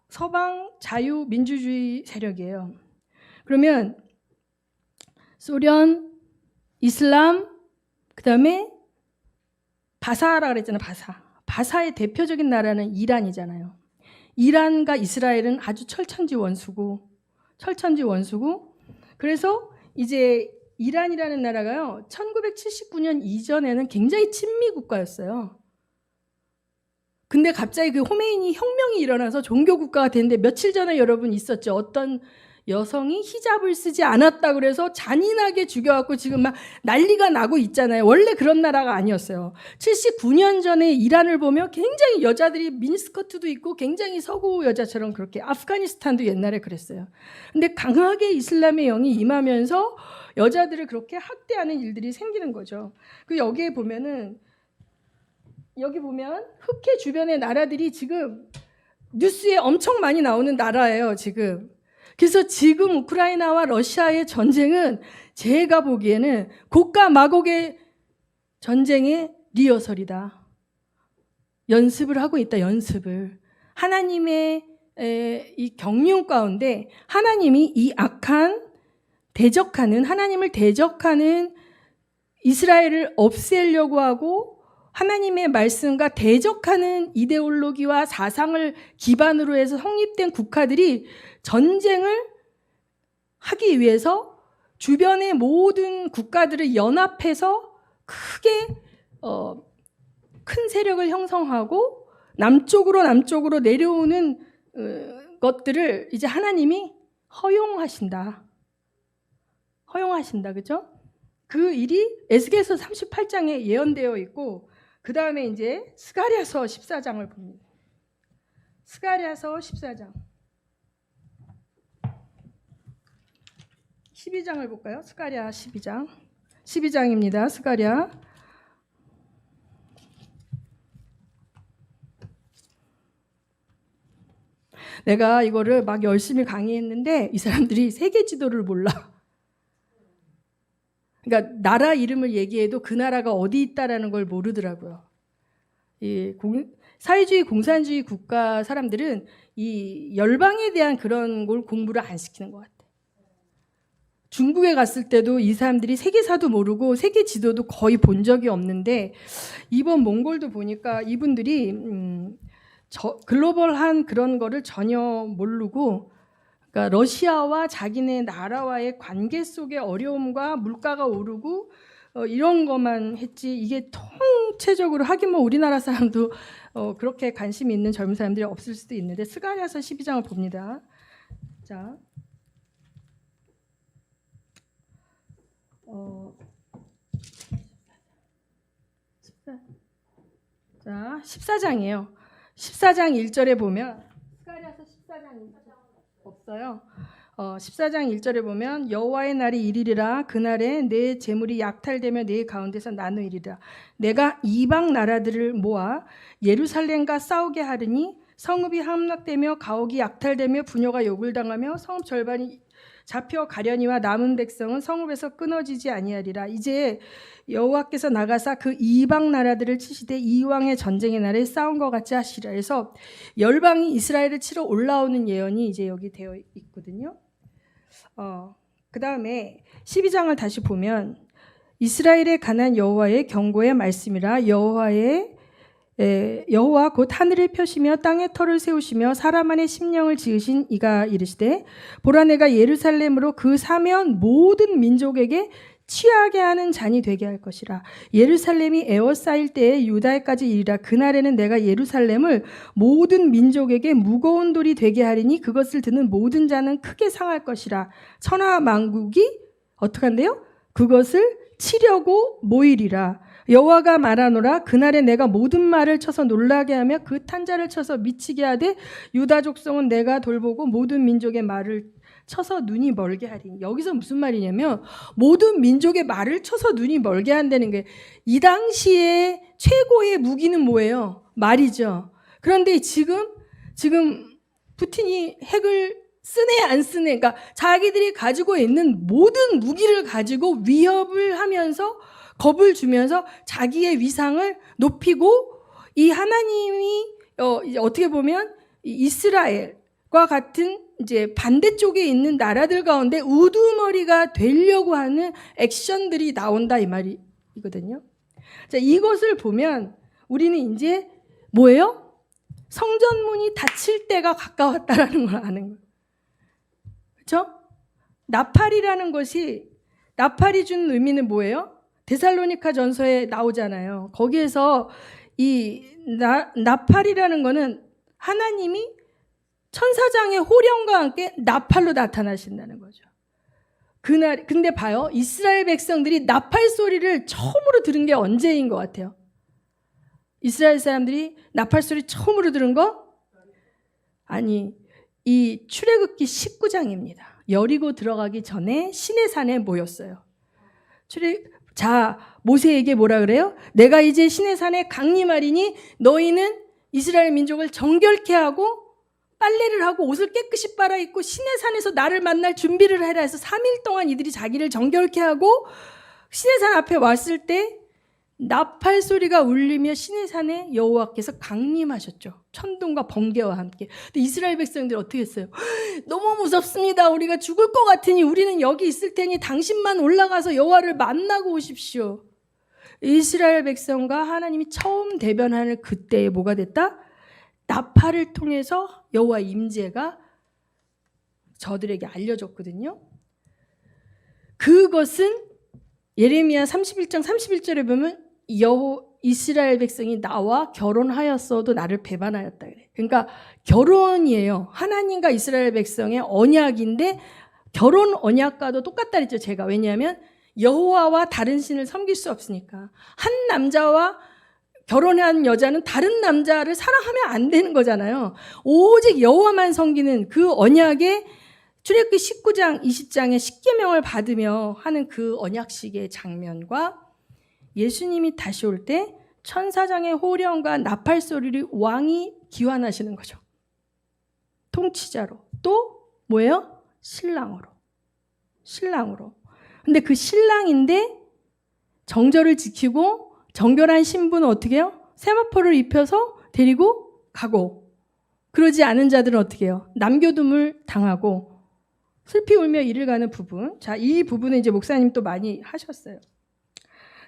서방 자유민주주의 세력이에요. 그러면 소련, 이슬람, 그 다음에 바사라 그랬잖아요. 바사의 대표적인 나라는 이란이잖아요. 이란과 이스라엘은 아주 철천지 원수고 그래서 이제 이란이라는 나라가요 1979년 이전에는 굉장히 친미 국가였어요. 근데 갑자기 그 호메이니 혁명이 일어나서 종교 국가가 됐는데 며칠 전에 여러분 있었죠. 어떤 여성이 히잡을 쓰지 않았다 그래서 잔인하게 죽여갖고 지금 막 난리가 나고 있잖아요. 원래 그런 나라가 아니었어요. 79년 전에 이란을 보면 굉장히 여자들이 미니스커트도 입고 굉장히 서구 여자처럼 그렇게, 아프가니스탄도 옛날에 그랬어요. 근데 강하게 이슬람의 영이 임하면서 여자들을 그렇게 학대하는 일들이 생기는 거죠. 그 여기 보면 흑해 주변의 나라들이 지금 뉴스에 엄청 많이 나오는 나라예요, 지금. 그래서 지금 우크라이나와 러시아의 전쟁은 제가 보기에는 곡과 마곡의 전쟁의 리허설이다. 연습을 하고 있다, 연습을. 하나님의 이 경륜 가운데 하나님이 이 악한 하나님을 대적하는 이스라엘을 없애려고 하고 하나님의 말씀과 대적하는 이데올로기와 사상을 기반으로 해서 성립된 국가들이 전쟁을 하기 위해서 주변의 모든 국가들을 연합해서 크게 큰 세력을 형성하고 남쪽으로 내려오는 것들을 이제 하나님이 허용하신다. 그죠? 그 일이 에스겔서 38장에 예언되어 있고, 그 다음에 이제 스가랴서 14장을 봅니다. 스가랴서 14장. 12장을 볼까요? 스가랴 12장. 12장입니다. 스가랴. 내가 이거를 막 열심히 강의했는데 이 사람들이 세계 지도를 몰라. 그러니까 나라 이름을 얘기해도 그 나라가 어디 있다라는 걸 모르더라고요. 사회주의 공산주의 국가 사람들은 이 열방에 대한 그런 걸 공부를 안 시키는 것 같아요. 중국에 갔을 때도 이 사람들이 세계사도 모르고 세계 지도도 거의 본 적이 없는데, 이번 몽골도 보니까 이분들이 글로벌한 그런 거를 전혀 모르고, 그러니까 러시아와 자기네 나라와의 관계 속의 어려움과 물가가 오르고 이런 것만 했지, 이게 통체적으로, 하긴 뭐 우리나라 사람도 그렇게 관심이 있는 젊은 사람들이 없을 수도 있는데, 스가랴서 12장을 봅니다. 자, 14장이에요. 14장 1절에 보면, 스가랴서 14장 없어요. 14장 1절에 보면 여호와의 날이 이르리라. 그날에 내 재물이 약탈되며 내 가운데서 나누이리라. 내가 이방 나라들을 모아 예루살렘과 싸우게 하리니 성읍이 함락되며 가옥이 약탈되며 부녀가 욕을 당하며 성읍 절반이 잡혀 가려니와 남은 백성은 성읍에서 끊어지지 아니하리라. 이제 여호와께서 나가사 그 이방 나라들을 치시되 이왕의 전쟁의 날에 싸운 것 같이 하시리라. 그래서 열방이 이스라엘을 치러 올라오는 예언이 이제 여기 되어 있거든요. 그 다음에 12장을 다시 보면, 이스라엘에 관한 여호와의 경고의 말씀이라. 여호와 곧 하늘을 펴시며 땅에 터를 세우시며 사람 안에 심령을 지으신 이가 이르시되, 보라 내가 예루살렘으로 그 사면 모든 민족에게 취하게 하는 잔이 되게 할 것이라. 예루살렘이 에워싸일 때에 유다에까지 이르라. 그날에는 내가 예루살렘을 모든 민족에게 무거운 돌이 되게 하리니 그것을 드는 모든 자는 크게 상할 것이라. 천하 만국이 어떻게 한대요? 그것을 치려고 모이리라. 여호와가 말하노라. 그날에 내가 모든 말을 쳐서 놀라게 하며 그 탄자를 쳐서 미치게 하되 유다 족속은 내가 돌보고 모든 민족의 말을 쳐서 눈이 멀게 하리니. 여기서 무슨 말이냐면, 모든 민족의 말을 쳐서 눈이 멀게 한다는 게, 이 당시에 최고의 무기는 뭐예요? 말이죠. 그런데 지금 푸틴이 핵을 쓰네 안 쓰네, 그러니까 자기들이 가지고 있는 모든 무기를 가지고 위협을 하면서 겁을 주면서 자기의 위상을 높이고, 이 하나님이 어떻게 보면 이스라엘, 같은 이제 반대쪽에 있는 나라들 가운데 우두머리가 되려고 하는 액션들이 나온다 이 말이거든요. 자, 이것을 보면 우리는 이제 뭐예요? 성전문이 닫힐 때가 가까웠다라는 걸 아는 거예요. 그렇죠? 나팔이라는 것이, 나팔이 준 의미는 뭐예요? 데살로니가 전서에 나오잖아요. 거기에서 이 나팔이라는 거는 하나님이 천사장의 호령과 함께 나팔로 나타나신다는 거죠. 그날, 근데 봐요. 이스라엘 백성들이 나팔 소리를 처음으로 들은 게 언제인 것 같아요? 이스라엘 사람들이 나팔 소리 처음으로 들은 거? 아니, 이 출애굽기 19장입니다. 여리고 들어가기 전에 시내산에 모였어요. 자, 모세에게 뭐라 그래요? 내가 이제 시내산에 강림하리니 너희는 이스라엘 민족을 정결케 하고 빨래를 하고 옷을 깨끗이 빨아 입고 시내산에서 나를 만날 준비를 해라 해서 3일 동안 이들이 자기를 정결케 하고 시내산 앞에 왔을 때 나팔 소리가 울리며 시내산에 여호와께서 강림하셨죠. 천둥과 번개와 함께. 근데 이스라엘 백성들이 어떻게 했어요? 너무 무섭습니다. 우리가 죽을 것 같으니 우리는 여기 있을 테니 당신만 올라가서 여호와를 만나고 오십시오. 이스라엘 백성과 하나님이 처음 대변하는 그때에 뭐가 됐다? 나팔을 통해서 여호와 임재가 저들에게 알려졌거든요. 그것은 예레미야 31장 31절에 보면 이스라엘 백성이 나와 결혼하였어도 나를 배반하였다 그래. 그러니까 결혼이에요. 하나님과 이스라엘 백성의 언약인데 결혼 언약과도 똑같다 그랬죠. 제가. 왜냐하면 여호와와 다른 신을 섬길 수 없으니까. 한 남자와 결혼한 여자는 다른 남자를 사랑하면 안 되는 거잖아요. 오직 여호와만 섬기는 그 언약에 출애굽기 19장 20장의 십계명을 받으며 하는 그 언약식의 장면과 예수님이 다시 올 때 천사장의 호령과 나팔 소리를 왕이 기환하시는 거죠. 통치자로. 또 뭐예요? 신랑으로. 근데 그 신랑인데 정절을 지키고 정결한 신부는 어떻게 해요? 세마포를 입혀서 데리고 가고, 그러지 않은 자들은 어떻게 해요? 남교둠을 당하고 슬피 울며 이를 가는 부분. 자, 이 부분은 이제 목사님 또 많이 하셨어요.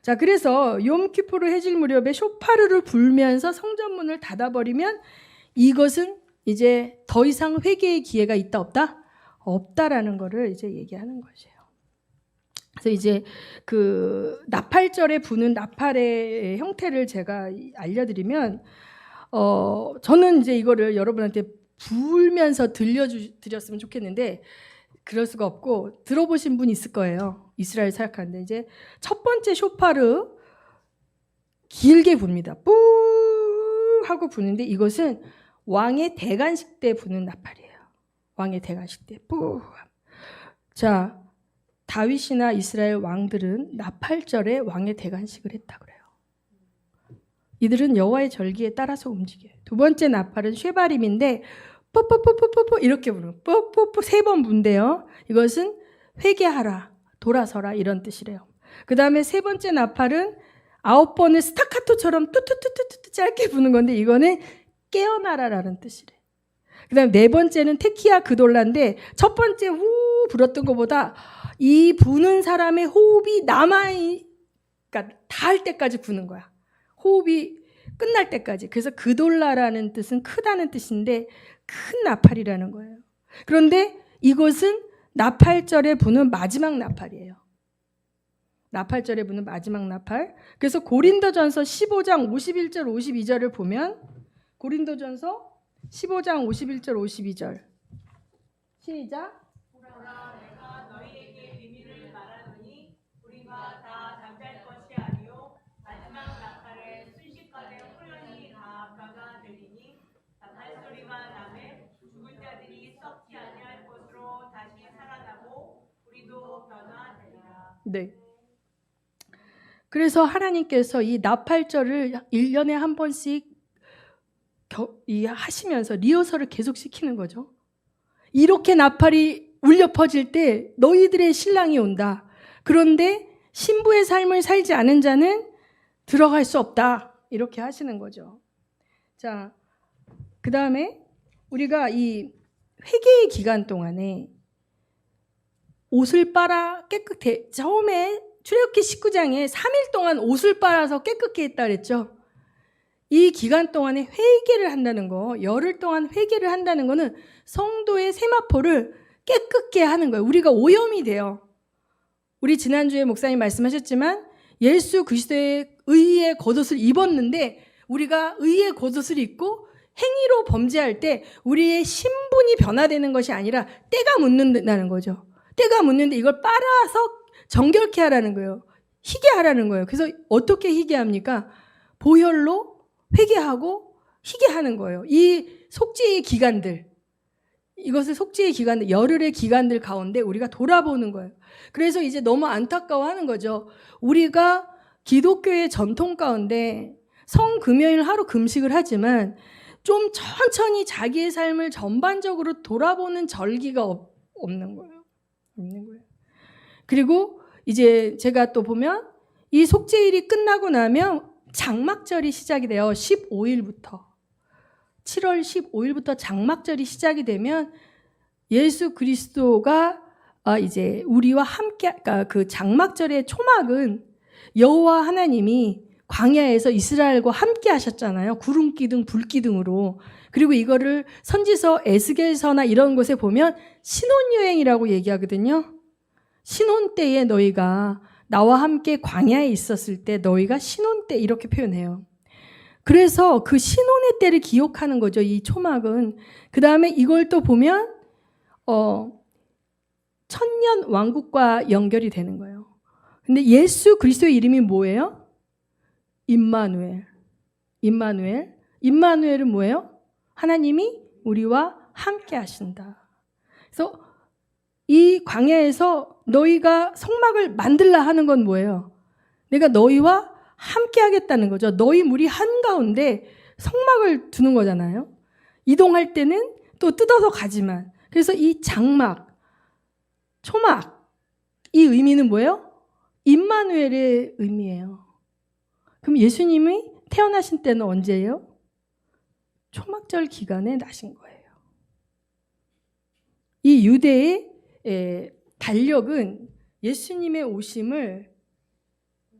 자, 그래서 욤키푸르 해질 무렵에 쇼파르를 불면서 성전문을 닫아버리면 이것은 이제 더 이상 회개의 기회가 있다 없다? 없다라는 거를 이제 얘기하는 것이에요. 그래서 이제 그 나팔절에 부는 나팔의 형태를 제가 알려드리면, 저는 이제 이거를 여러분한테 불면서 들려드렸으면 좋겠는데 그럴 수가 없고, 들어보신 분 있을 거예요. 이스라엘 사역하는데 이제 첫 번째 쇼파르 길게 붑니다. 뿌 하고 부는데 이것은 왕의 대관식 때 부는 나팔이에요. 왕의 대관식 때 뿌. 자, 다윗이나 이스라엘 왕들은 나팔절에 왕의 대관식을 했다 그래요. 이들은 여호와의 절기에 따라서 움직여요. 두 번째 나팔은 쉐바림인데 뽀뽀뽀뽀뽀뽀 이렇게 부르는 뽀뽀뽀 3번 분대요. 이것은 회개하라, 돌아서라 이런 뜻이래요. 그 다음에 세 번째 나팔은 9번을 스타카토처럼 뚜뚜뚜뚜뚜 짧게 부는 건데 이거는 깨어나라라는 뜻이래. 그 다음에 네 번째는 테키아 그돌라인데 첫 번째 후 불었던 것보다 이 부는 사람의 호흡이 그러니까 다 할 때까지 부는 거야. 호흡이 끝날 때까지. 그래서 그돌라라는 뜻은 크다는 뜻인데 큰 나팔이라는 거예요. 그런데 이것은 나팔절에 부는 마지막 나팔이에요. 나팔절에 부는 마지막 나팔. 그래서 고린도전서 15장 51절 52절을 보면, 고린도전서 15장 51절 52절 시작. 그러나 내가 너희에게 비밀을 말하노니 우리가 다 잠잘 것이 아니요 마지막 나팔에 순식간에 호련히 다 변화가 되리니 나팔 소리가 나매 죽은 자들이 썩지 아니할 것으로 다시 살아나고 우리도 변화되리라. 네. 그래서 하나님께서 이 나팔절을 1년에 한 번씩 하시면서 리허설을 계속 시키는 거죠. 이렇게 나팔이 울려 퍼질 때 너희들의 신랑이 온다. 그런데 신부의 삶을 살지 않은 자는 들어갈 수 없다. 이렇게 하시는 거죠. 자, 그 다음에 우리가 이 회개의 기간 동안에 옷을 빨아 깨끗해. 처음에 출애굽기 19장에 3일 동안 옷을 빨아서 깨끗게 했다 그랬죠. 이 기간 동안에 회개를 한다는 거, 열흘 동안 회개를 한다는 거는 성도의 세마포를 깨끗게 하는 거예요. 우리가 오염이 돼요. 우리 지난주에 목사님 말씀하셨지만 예수 그리스도의 의의 겉옷을 입었는데 우리가 의의 겉옷을 입고 행위로 범죄할 때 우리의 신분이 변화되는 것이 아니라 때가 묻는다는 거죠. 때가 묻는데 이걸 빨아서 정결케 하라는 거예요. 희게 하라는 거예요. 그래서 어떻게 희게 합니까? 보혈로 회개하고 희게 하는 거예요. 이 속죄의 기간들, 이것을 속죄의 기간들, 열흘의 기간들 가운데 우리가 돌아보는 거예요. 그래서 이제 너무 안타까워하는 거죠. 우리가 기독교의 전통 가운데 성금요일 하루 금식을 하지만 좀 천천히 자기의 삶을 전반적으로 돌아보는 절기가 없는 거예요. 없는 거예요. 그리고 이제 제가 또 보면 이 속죄일이 끝나고 나면 장막절이 시작이 돼요. 15일부터. 7월 15일부터 장막절이 시작이 되면 예수 그리스도가 이제 우리와 함께, 그러니까 그 장막절의 초막은 여호와 하나님이 광야에서 이스라엘과 함께 하셨잖아요. 구름 기둥, 불 기둥으로. 그리고 이거를 선지서 에스겔서나 이런 곳에 보면 신혼여행이라고 얘기하거든요. 신혼 때에 너희가 나와 함께 광야에 있었을 때 너희가 신혼 때 이렇게 표현해요. 그래서 그 신혼의 때를 기억하는 거죠. 이 초막은. 그 다음에 이걸 또 보면 천년 왕국과 연결이 되는 거예요. 근데 예수 그리스도의 이름이 뭐예요? 임마누엘. 임마누엘. 임마누엘은 뭐예요? 하나님이 우리와 함께 하신다. 그래서 이 광야에서 너희가 성막을 만들라 하는 건 뭐예요? 내가 너희와 함께 하겠다는 거죠. 너희 무리 한가운데 성막을 두는 거잖아요. 이동할 때는 또 뜯어서 가지만. 그래서 이 장막, 초막, 이 의미는 뭐예요? 임마누엘의 의미예요. 그럼 예수님이 태어나신 때는 언제예요? 초막절 기간에 나신 거예요. 이 유대의 달력은 예수님의 오심을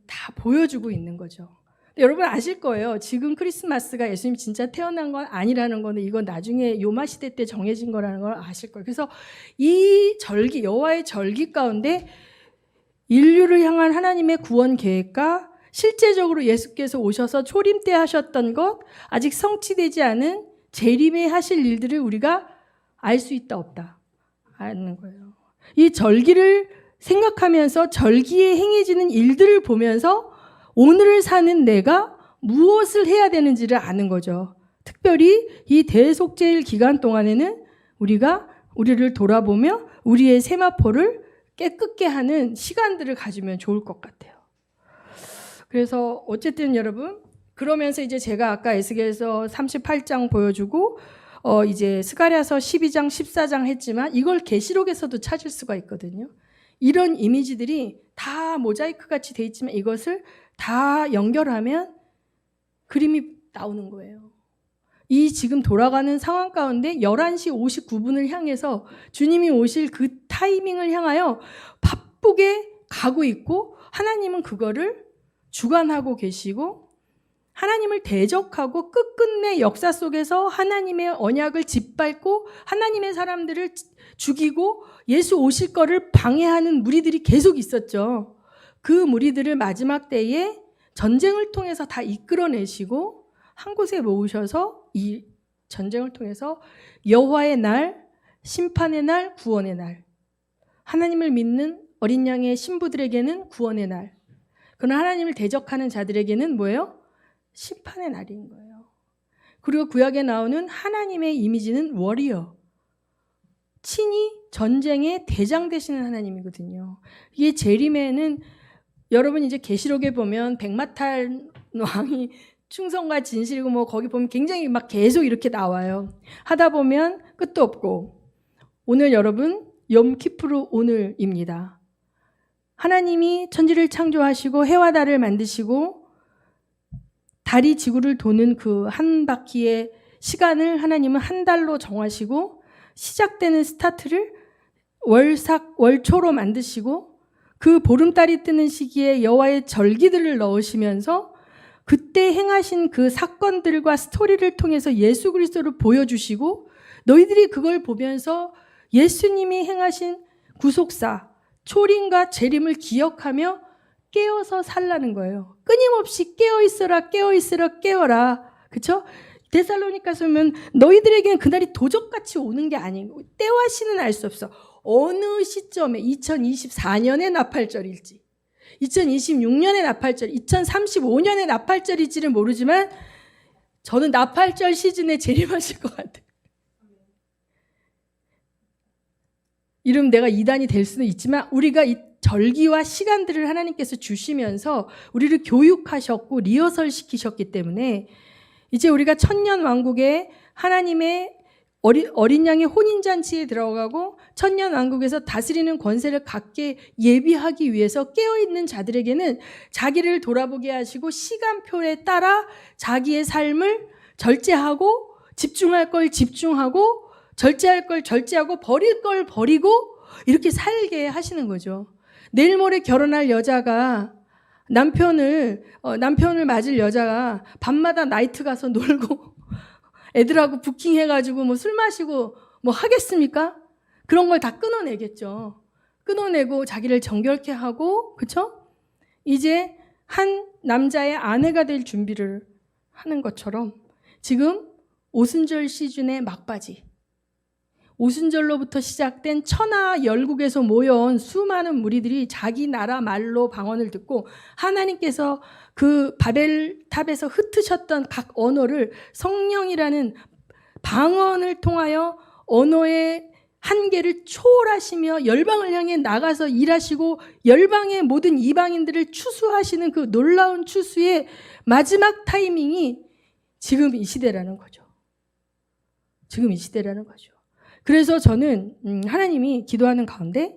다 보여주고 있는 거죠. 여러분 아실 거예요. 지금 크리스마스가 예수님 진짜 태어난 건 아니라는 건데 이건 나중에 요마 시대 때 정해진 거라는 걸 아실 거예요. 그래서 이 절기, 여호와의 절기 가운데 인류를 향한 하나님의 구원 계획과 실제적으로 예수께서 오셔서 초림 때 하셨던 것, 아직 성취되지 않은 재림에 하실 일들을 우리가 알 수 있다 없다 아는 거예요. 이 절기를 생각하면서 절기에 행해지는 일들을 보면서 오늘을 사는 내가 무엇을 해야 되는지를 아는 거죠. 특별히 이 대속죄일 기간 동안에는 우리가 우리를 돌아보며 우리의 세마포를 깨끗게 하는 시간들을 가지면 좋을 것 같아요. 그래서 어쨌든 여러분, 그러면서 이제 제가 아까 에스겔서 38장 보여주고 이제 스가랴서 12장, 14장 했지만 이걸 계시록에서도 찾을 수가 있거든요. 이런 이미지들이 다 모자이크 같이 돼 있지만 이것을 다 연결하면 그림이 나오는 거예요. 이 지금 돌아가는 상황 가운데 11시 59분을 향해서 주님이 오실 그 타이밍을 향하여 바쁘게 가고 있고 하나님은 그거를 주관하고 계시고 하나님을 대적하고 끝끝내 역사 속에서 하나님의 언약을 짓밟고 하나님의 사람들을 죽이고 예수 오실 거를 방해하는 무리들이 계속 있었죠. 그 무리들을 마지막 때에 전쟁을 통해서 다 이끌어내시고 한 곳에 모으셔서 이 전쟁을 통해서 여호와의 날, 심판의 날, 구원의 날, 하나님을 믿는 어린 양의 신부들에게는 구원의 날, 그러나 하나님을 대적하는 자들에게는 뭐예요? 심판의 날인 거예요. 그리고 구약에 나오는 하나님의 이미지는 워리어, 친히 전쟁의 대장 되시는 하나님이거든요. 이게 재림에는 여러분 이제 계시록에 보면 백마탈 왕이 충성과 진실이고 뭐 거기 보면 굉장히 막 계속 이렇게 나와요. 하다 보면 끝도 없고 오늘 여러분 염키푸르 오늘입니다. 하나님이 천지를 창조하시고 해와 달을 만드시고 달이 지구를 도는 그 한 바퀴의 시간을 하나님은 한 달로 정하시고 시작되는 스타트를 월초로 만드시고 그 보름달이 뜨는 시기에 여호와의 절기들을 넣으시면서 그때 행하신 그 사건들과 스토리를 통해서 예수 그리스도를 보여주시고 너희들이 그걸 보면서 예수님이 행하신 구속사, 초림과 재림을 기억하며 깨어서 살라는 거예요. 끊임없이 깨어있어라, 깨어있어라, 깨어라. 그쵸? 데살로니가서 보면 너희들에게는 그날이 도적같이 오는 게 아니고 때와 시는 알 수 없어. 어느 시점에 2024년의 나팔절일지 2026년의 나팔절, 2035년의 나팔절일지는 모르지만 저는 나팔절 시즌에 재림하실 것 같아요. 이름 내가 이단이 될 수는 있지만 우리가 이 절기와 시간들을 하나님께서 주시면서 우리를 교육하셨고 리허설 시키셨기 때문에 이제 우리가 천년 왕국에 하나님의 어린 양의 혼인잔치에 들어가고 천년 왕국에서 다스리는 권세를 갖게 예비하기 위해서 깨어있는 자들에게는 자기를 돌아보게 하시고 시간표에 따라 자기의 삶을 절제하고 집중할 걸 집중하고 절제할 걸 절제하고 버릴 걸 버리고 이렇게 살게 하시는 거죠. 내일 모레 결혼할 여자가 남편을 맞을 여자가 밤마다 나이트 가서 놀고 애들하고 부킹해가지고 뭐 술 마시고 뭐 하겠습니까? 그런 걸 다 끊어내겠죠. 끊어내고 자기를 정결케 하고, 그쵸? 이제 한 남자의 아내가 될 준비를 하는 것처럼 지금 오순절 시즌의 막바지, 오순절로부터 시작된 천하 열국에서 모여온 수많은 무리들이 자기 나라 말로 방언을 듣고 하나님께서 그 바벨탑에서 흩으셨던 각 언어를 성령이라는 방언을 통하여 언어의 한계를 초월하시며 열방을 향해 나가서 일하시고 열방의 모든 이방인들을 추수하시는 그 놀라운 추수의 마지막 타이밍이 지금 이 시대라는 거죠. 지금 이 시대라는 거죠. 그래서 저는 하나님이 기도하는 가운데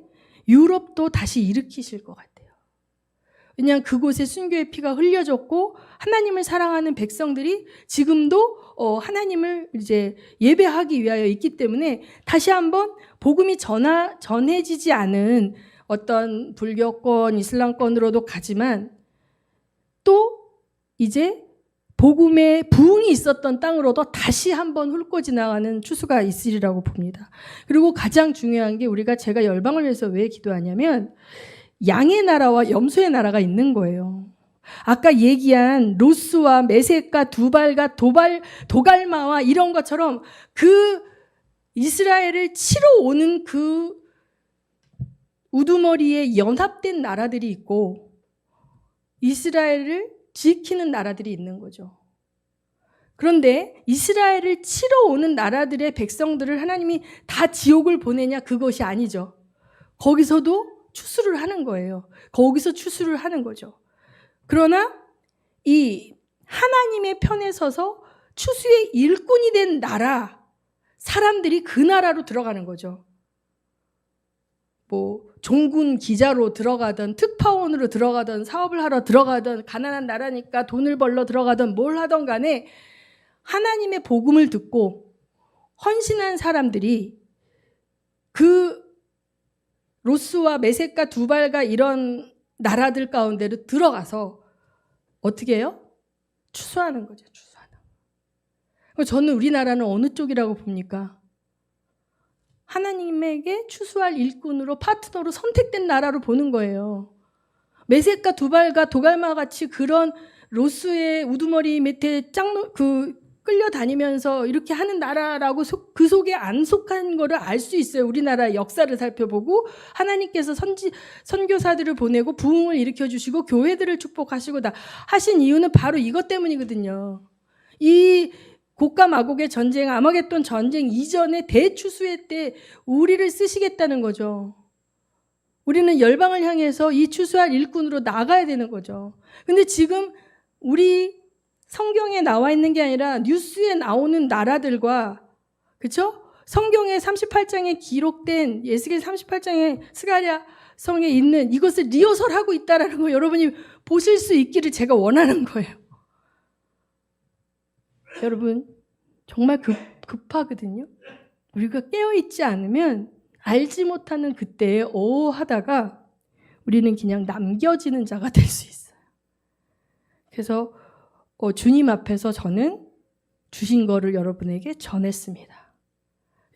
유럽도 다시 일으키실 것 같아요. 왜냐하면 그곳에 순교의 피가 흘려졌고 하나님을 사랑하는 백성들이 지금도 하나님을 이제 예배하기 위하여 있기 때문에 다시 한번 복음이 전해지지 않은 어떤 불교권, 이슬람권으로도 가지만 또 이제 복음의 부흥이 있었던 땅으로도 다시 한번 훑고 지나가는 추수가 있으리라고 봅니다. 그리고 가장 중요한 게 제가 열방을 위해서 왜 기도하냐면 양의 나라와 염소의 나라가 있는 거예요. 아까 얘기한 로스와 메섹과 두발과 도갈마와 이런 것처럼 그 이스라엘을 치러 오는 그 우두머리에 연합된 나라들이 있고 이스라엘을 지키는 나라들이 있는 거죠. 그런데 이스라엘을 치러 오는 나라들의 백성들을 하나님이 다 지옥을 보내냐? 그것이 아니죠. 거기서도 추수를 하는 거예요. 거기서 추수를 하는 거죠. 그러나 이 하나님의 편에 서서 추수의 일꾼이 된 나라, 사람들이 그 나라로 들어가는 거죠. 뭐 종군 기자로 들어가든 특파원으로 들어가든 사업을 하러 들어가든 가난한 나라니까 돈을 벌러 들어가든 뭘 하던 간에 하나님의 복음을 듣고 헌신한 사람들이 그 로스와 메섹과 두발과 이런 나라들 가운데로 들어가서 어떻게 해요? 추수하는 거죠. 추수하는. 저는 우리나라는 어느 쪽이라고 봅니까? 하나님에게 추수할 일꾼으로 파트너로 선택된 나라로 보는 거예요. 메섹과 두발과 도갈마 같이 그런 로스의 우두머리 밑에 끌려다니면서 이렇게 하는 나라라고 그 속에 안 속한 거를 알 수 있어요. 우리나라 역사를 살펴보고 하나님께서 선교사들을 보내고 부흥을 일으켜주시고 교회들을 축복하시고 다 하신 이유는 바로 이것 때문이거든요. 이 고과 마곡의 전쟁, 아마겟돈 전쟁 이전에 대추수의 때 우리를 쓰시겠다는 거죠. 우리는 열방을 향해서 이 추수할 일꾼으로 나가야 되는 거죠. 근데 지금 우리 성경에 나와 있는 게 아니라 뉴스에 나오는 나라들과, 그렇죠? 성경의 38장에 기록된 예스겔 38장의 스가랴 성에 있는 이것을 리허설하고 있다라는 거 여러분이 보실 수 있기를 제가 원하는 거예요. 여러분 정말 급하거든요. 우리가 깨어있지 않으면 알지 못하는 그때에 하다가 우리는 그냥 남겨지는 자가 될 수 있어요. 그래서 주님 앞에서 저는 주신 거를 여러분에게 전했습니다.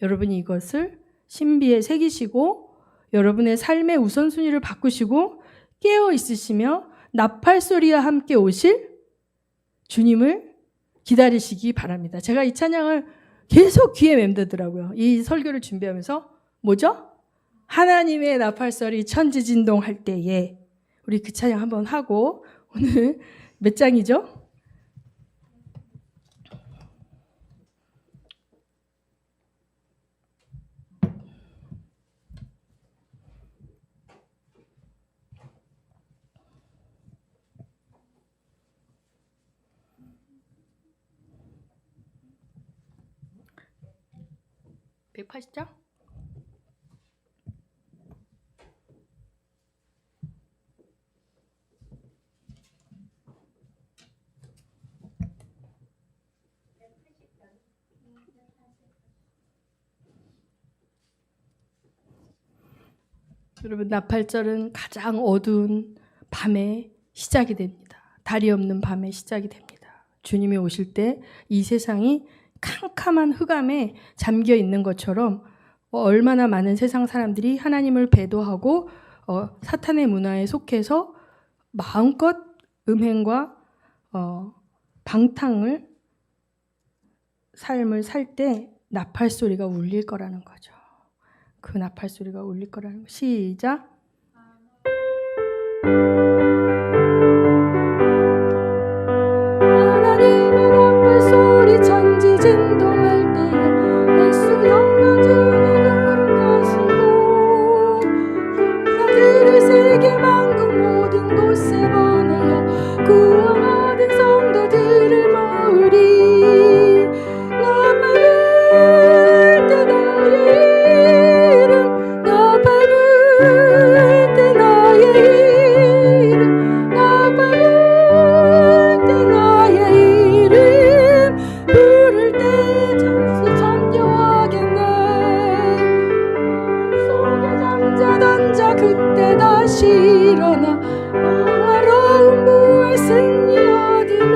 여러분이 이것을 신비에 새기시고 여러분의 삶의 우선순위를 바꾸시고 깨어 있으시며 나팔소리와 함께 오실 주님을 기다리시기 바랍니다. 제가 이 찬양을 계속 귀에 맴돌더라고요. 이 설교를 준비하면서 뭐죠? 하나님의 나팔소리 천지진동할 때에 우리 그 찬양 한번 하고 오늘 몇 장이죠? (180장) 여러분, 나팔절은 가장 어두운 밤에 시작이 됩니다. 달이 없는 밤에 시작이 됩니다. 주님이 오실 때 이 세상이 캄캄한 흑암에 잠겨 있는 것처럼 얼마나 많은 세상 사람들이 하나님을 배도하고 사탄의 문화에 속해서 마음껏 음행과 방탕을 삶을 살 때 나팔 소리가 울릴 거라는 거죠. 그 나팔 소리가 울릴 거라는 거. 시작. 하나님의 나팔 소리 천지 진동할 때에 예수 영광 주의 구름 가시고 나들을 세계 만국 모든 곳에 보내어 구원 얻은 성도들을 모으리. 나팔 불 때 나의 이름 나팔 불 때 나의 이름 나팔 불 때 나의 이름 부를 때 잠시 잠겨하겠네. 속에 잠자던 자 그때 다시 일어나 영화로운 부활 승리 얻으며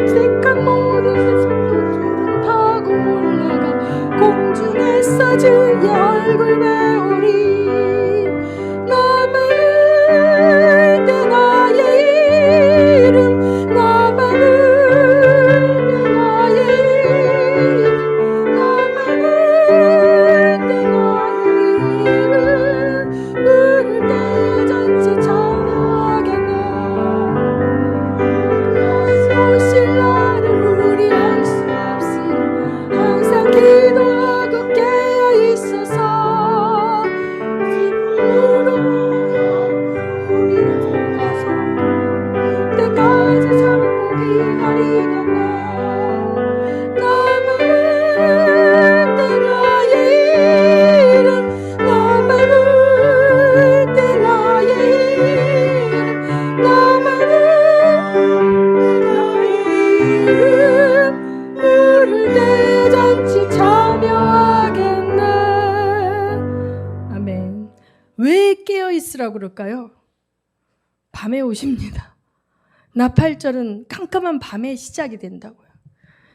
색한 모든 성도들은 타고 올라가 공중에서 주의 얼굴 배우리. 나팔 불 때 나의 이름 나팔 불 때 나의 이름 나팔 불 때 나의 이름 부를 때 전체 찬양하겠네. 오실 날을 우리 알 수 없으니 항상 기도하고 깨어 있어서 기쁨으로 우리 들어가서 그때까지 참고 기다리겠네. 나팔 불 때 나의 이름 나팔 불 때 나의 이름 나팔 불 나의 이름 부를 때 잔치 참여하겠네. 아멘. 왜 깨어 있으라고 그럴까요? 밤에 오십니다. 나팔절은 깜깜한 밤에 시작이 된다고요.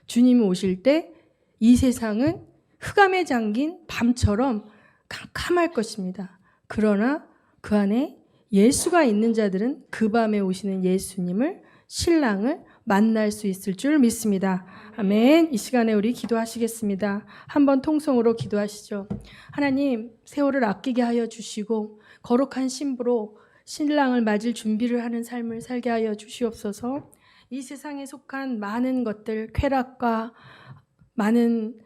주님이 오실 때 이 세상은 흑암에 잠긴 밤처럼 캄캄할 것입니다. 그러나 그 안에 예수가 있는 자들은 그 밤에 오시는 예수님을 신랑을 만날 수 있을 줄 믿습니다. 아멘. 이 시간에 우리 기도하시겠습니다. 한번 통성으로 기도하시죠. 하나님, 세월을 아끼게 하여 주시고 거룩한 신부로 신랑을 맞을 준비를 하는 삶을 살게 하여 주시옵소서. 이 세상에 속한 많은 것들, 쾌락과 많은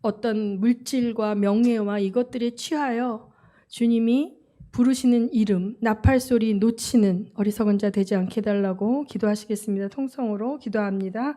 어떤 물질과 명예와 이것들에 취하여 주님이 부르시는 이름, 나팔소리 놓치는 어리석은 자 되지 않게 해달라고 기도하시겠습니다. 통성으로 기도합니다.